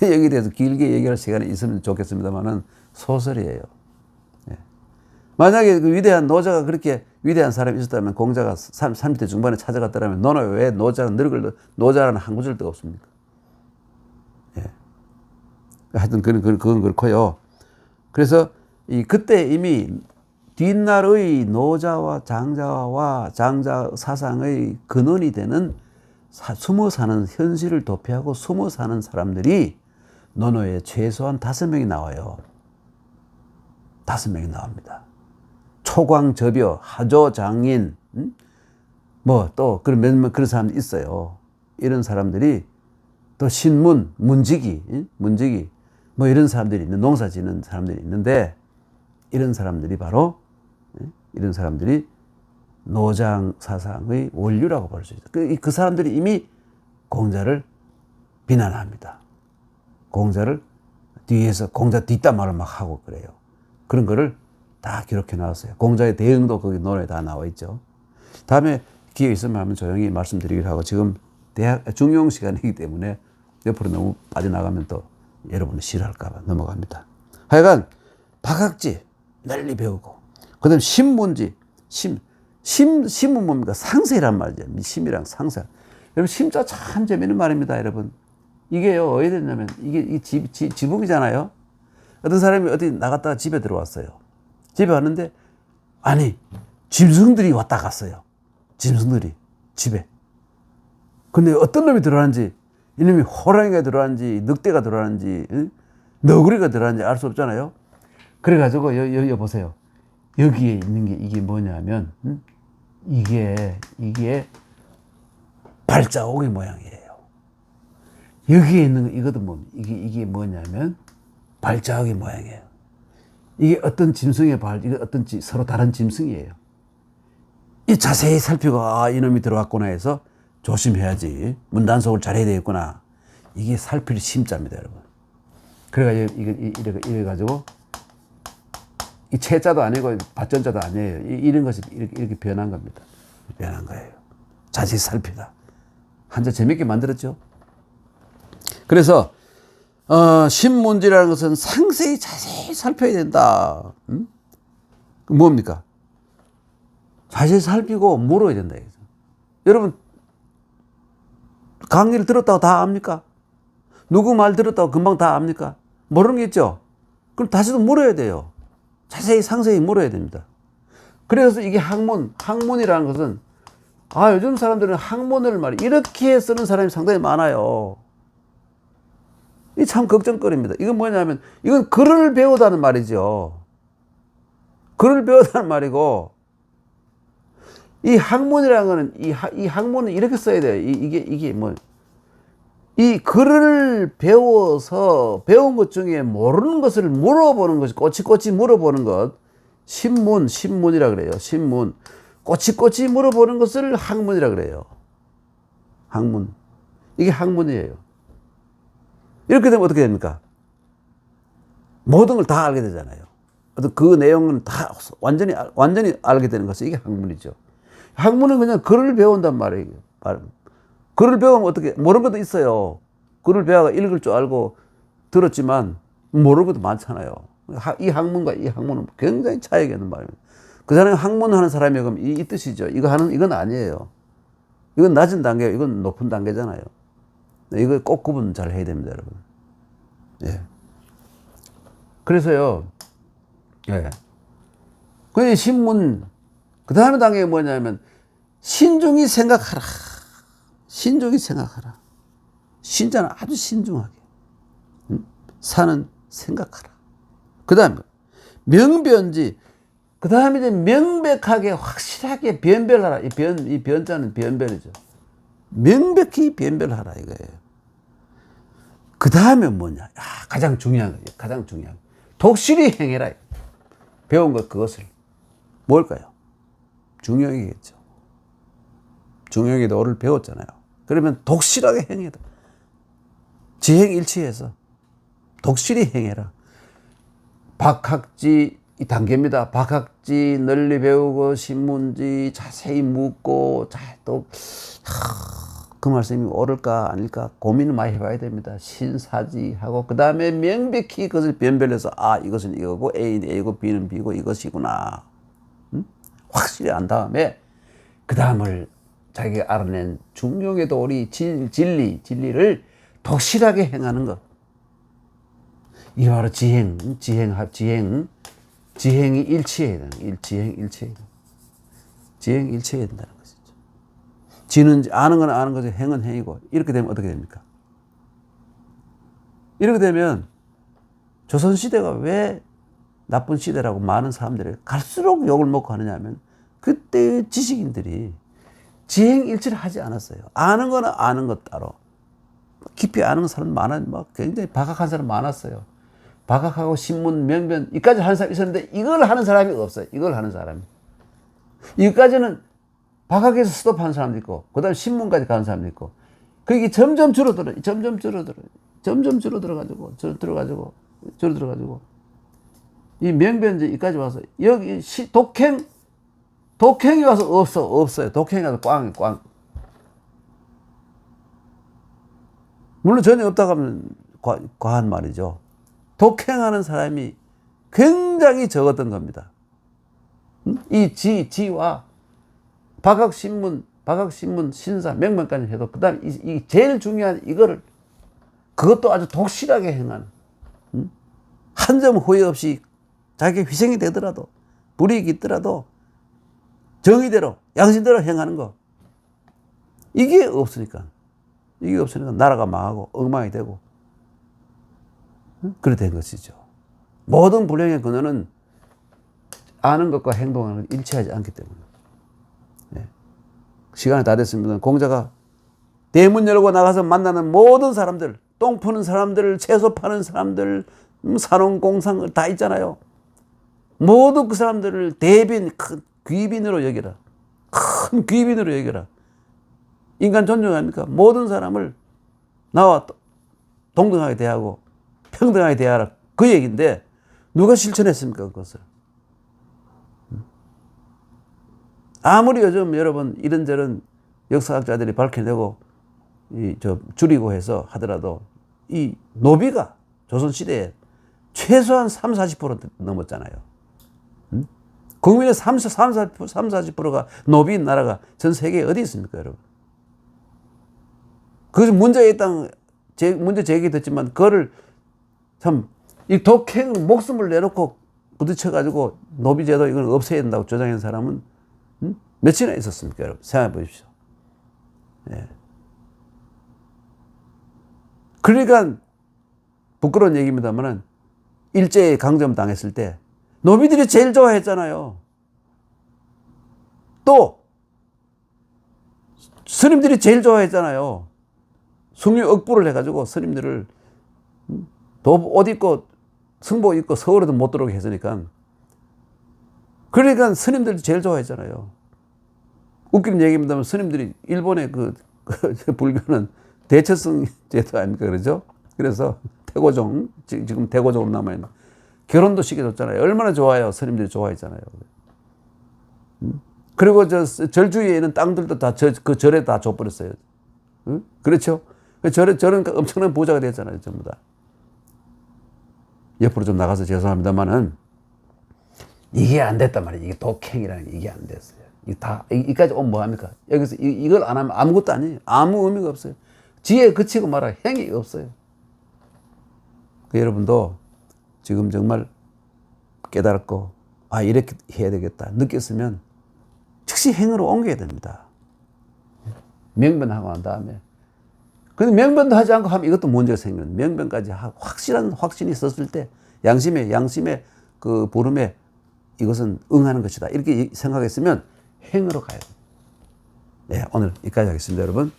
여기에 대해서 길게 얘기할 시간이 있으면 좋겠습니다만은 노설이에요. 예. 만약에 그 위대한 노자가 그렇게 위대한 사람이 있었다면 공자가 30대 중반에 찾아갔다면 너는 왜 노자라는 한 구절도 없습니까? 예. 하여튼 그건 그렇고요. 그래서 그때 이미 뒷날의 노자와 장자 사상의 근원이 되는 숨어 사는 현실을 도피하고 숨어 사는 사람들이 논어에 최소한 5명이 나와요. 5명이 나옵니다. 초광접여, 하조장인, 뭐 또 그런 사람들이 있어요. 이런 사람들이 또 신문, 문지기, 뭐 이런 사람들이 농사 짓는 사람들이 있는데 이런 사람들이 노장 사상의 원류라고 볼 수 있어요. 그 사람들이 이미 공자를 비난합니다. 공자를 뒤에서 공자 뒷담화를 막 하고 그래요. 그런 거를 다 기록해 놨어요. 공자의 대응도 거기 논에 다 나와 있죠. 다음에 기회 있으면 한번 조용히 말씀드리기로 하고 지금 중용 시간이기 때문에 옆으로 너무 빠져나가면 또 여러분이 싫어할까 봐 넘어갑니다. 하여간 박학지 널리 배우고 그다음 신문지 심은 뭡니까? 상세란 말이죠. 심이랑 상세. 여러분 심자 참 재미있는 말입니다, 여러분. 이게요 어디 됐냐면 이게 지붕이잖아요. 어떤 사람이 어디 나갔다가 집에 들어왔어요. 집에 왔는데 아니 짐승들이 왔다 갔어요. 짐승들이 집에. 근데 어떤 놈이 들어왔는지 이놈이 호랑이가 들어왔는지 늑대가 들어왔는지 너구리가 들어왔는지 알 수 없잖아요. 그래가지고 여기 보세요. 여기에 있는 게 이게 뭐냐면 이게 발자국의 모양이에요. 여기에 있는 거 이것도 뭐 이게 뭐냐면 발자국의 모양이에요. 이게 어떤 짐승의 이게 어떤 서로 다른 짐승이에요. 이 자세히 살피고 이놈이 들어왔구나 해서 조심해야지. 문단속을 잘해야 되겠구나. 이게 살필 심자입니다, 여러분. 그래가지고 이래가지고 이 채자도 아니고 밭전자도 아니에요. 이런 것이 이렇게 변한 겁니다. 변한 거예요. 자세히 살피다. 한자 재밌게 만들었죠. 그래서 신문지라는 것은 상세히 자세히 살펴야 된다. 뭡니까? 자세히 살피고 물어야 된다. 여러분 강의를 들었다고 다 압니까? 누구 말 들었다고 금방 다 압니까? 모르는 게 있죠. 그럼 다시도 물어야 돼요. 자세히 상세히 물어야 됩니다. 그래서 이게 학문이라는 것은 요즘 사람들은 학문을 이렇게 쓰는 사람이 상당히 많아요. 이 참 걱정거리입니다. 이건 뭐냐면 이건 글을 배우다는 말이죠. 글을 배우다는 말이고 이 학문이라는 거는 이 학문은 이렇게 써야 돼요. 이게 뭐 이 글을 배워서 배운 것 중에 모르는 것을 물어보는 것이 꼬치꼬치 물어보는 것 신문이라 그래요. 신문 꼬치꼬치 물어보는 것을 학문이라 그래요. 학문 이게 학문이에요. 이렇게 되면 어떻게 됩니까? 모든 걸 다 알게 되잖아요. 어떤 그 내용은 다 완전히 알게 되는 것이 이게 학문이죠. 학문은 그냥 글을 배운단 말이에요. 글을 배우면 어떻게, 모르는 것도 있어요. 글을 배워가 읽을 줄 알고 들었지만 모르는 것도 많잖아요. 이 학문과 이 학문은 굉장히 차이가 있는 말입니다. 그 사람이 학문하는 사람이 그럼 이 뜻이죠. 이건 아니에요. 이건 낮은 단계, 이건 높은 단계잖아요. 이거 꼭 구분 잘 해야 됩니다, 여러분. 예. 그래서요, 예. 그 신문, 그 다음에 단계가 뭐냐면, 신중히 생각하라. 신중히 생각하라. 신자는 아주 신중하게. 사는 생각하라. 그 다음에, 명변지. 그 다음에 이제 명백하게, 확실하게 변별하라. 이 변자는 변별이죠. 명백히 변별하라, 이거예요. 그 다음에 뭐냐? 가장 중요한 거예요. 가장 중요한 거. 독실히 행해라. 배운 것, 그것을. 뭘까요? 중용이겠죠. 중용이 도를 배웠잖아요. 그러면 독실하게 행해라. 지행일치해서 독실히 행해라. 박학지 이 단계입니다. 박학지 널리 배우고 신문지 자세히 묻고 또 그 말씀이 옳을까 아닐까 고민을 많이 해봐야 됩니다. 신사지하고 그 다음에 명백히 그것을 변별해서 이것은 이거고 A는 A고 B는 B고 이것이구나. 확실히 안 다음에 그 다음을 자기가 알아낸 중용의 도리 진리를 독실하게 행하는 것. 이게 바로 지행이 일치해야 되는 지행 일치해야 된다는 것이죠. 지는 아는 건 아는 거죠. 행은 행이고. 이렇게 되면 어떻게 됩니까? 이렇게 되면 조선시대가 왜 나쁜 시대라고 많은 사람들이 갈수록 욕을 먹고 하느냐면 그때 지식인들이 지행 일치를 하지 않았어요. 아는 거는 아는 것 따로. 깊이 아는 사람 굉장히 박학한 사람 많았어요. 박학하고 신문, 명변, 이까지 하는 사람이 있었는데 이걸 하는 사람이 없어요. 이걸 하는 사람이. 이까지는 박학에서 스톱하는 사람도 있고, 그 다음에 신문까지 가는 사람도 있고, 그게 점점 줄어들어가지고, 줄어들어가지고, 이 명변제 이까지 와서, 여기 독행이 와서 없어요. 독행이 와서 꽝. 물론 전혀 없다고 하면 과한 말이죠. 독행하는 사람이 굉장히 적었던 겁니다. 이 지와 박학신문, 신사, 명명까지 해도 그 다음에 이 제일 중요한 이거를 그것도 아주 독실하게 행하는 한 점 후회 없이 자기가 희생이 되더라도 불이익이 있더라도 정의대로 양심대로 행하는 거 이게 없으니까 나라가 망하고 엉망이 되고 그래 된 것이죠. 모든 불행의 근원은 아는 것과 행동하는 것 일치하지 않기 때문에. 네. 시간이 다 됐습니다. 공자가 대문 열고 나가서 만나는 모든 사람들, 똥 푸는 사람들, 채소 파는 사람들, 산업공상 다 있잖아요. 모두 그 사람들을 큰 귀빈으로 여겨라. 큰 귀빈으로 여겨라. 인간 존중합니까? 모든 사람을 나와 동등하게 대하고 평등하게 대하라. 그 얘기인데 누가 실천했습니까? 그것을. 아무리 요즘 여러분 이런저런 역사학자들이 밝혀내고 줄이고 해서 하더라도 이 노비가 조선시대에 최소한 30-40% 넘었잖아요. 국민의 30-40%가 노비인 나라가 전 세계에 어디 있습니까, 여러분? 그것이 문제 제기됐지만 그거를 참 이 독행 목숨을 내놓고 부딪혀가지고 노비제도 이걸 없애야 된다고 주장하는 사람은 몇이나 있었습니까, 여러분? 생각해 보십시오. 예. 그러니까 부끄러운 얘기입니다만은 일제 강점 당했을 때 노비들이 제일 좋아했잖아요. 또 스님들이 제일 좋아했잖아요. 숭유 억부를 해가지고 스님들을 옷 입고 승복 입고 서울에도 못 들어오게 했으니까. 그러니까 스님들이 제일 좋아했잖아요. 웃기는 얘기입니다만 스님들이 일본의 그 불교는 대처성 제도 아닙니까, 그러죠? 그래서 태고종, 지금 태고종으로 남아있는 결혼도 시켜줬잖아요. 얼마나 좋아요. 스님들이 좋아했잖아요. 그리고 절 주위에 있는 땅들도 다 그 절에 다 줘버렸어요. 그렇죠? 절은 엄청난 부자가 됐잖아요. 전부 다. 옆으로 좀 나가서 죄송합니다만은 이게 안 됐단 말이에요. 이게 독행이라는 게 이게 안 됐어요. 이까지 오면 뭐합니까? 여기서 이걸 안 하면 아무것도 아니에요. 아무 의미가 없어요. 지혜에 그치고 말아 행위 없어요. 여러분도 지금 정말 깨달았고 이렇게 해야 되겠다 느꼈으면 즉시 행으로 옮겨야 됩니다. 명변하고 난 다음에. 근데 명변도 하지 않고 하면 이것도 문제가 생기는 명변까지 하고 확실한 확신이 있었을 때 양심의 그 보름에 이것은 응하는 것이다. 이렇게 생각했으면 행으로 가요. 네, 오늘 여기까지 하겠습니다. 여러분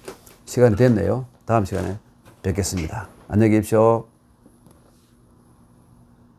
시간이 됐네요. 다음 시간에 뵙겠습니다. 안녕히 계십시오.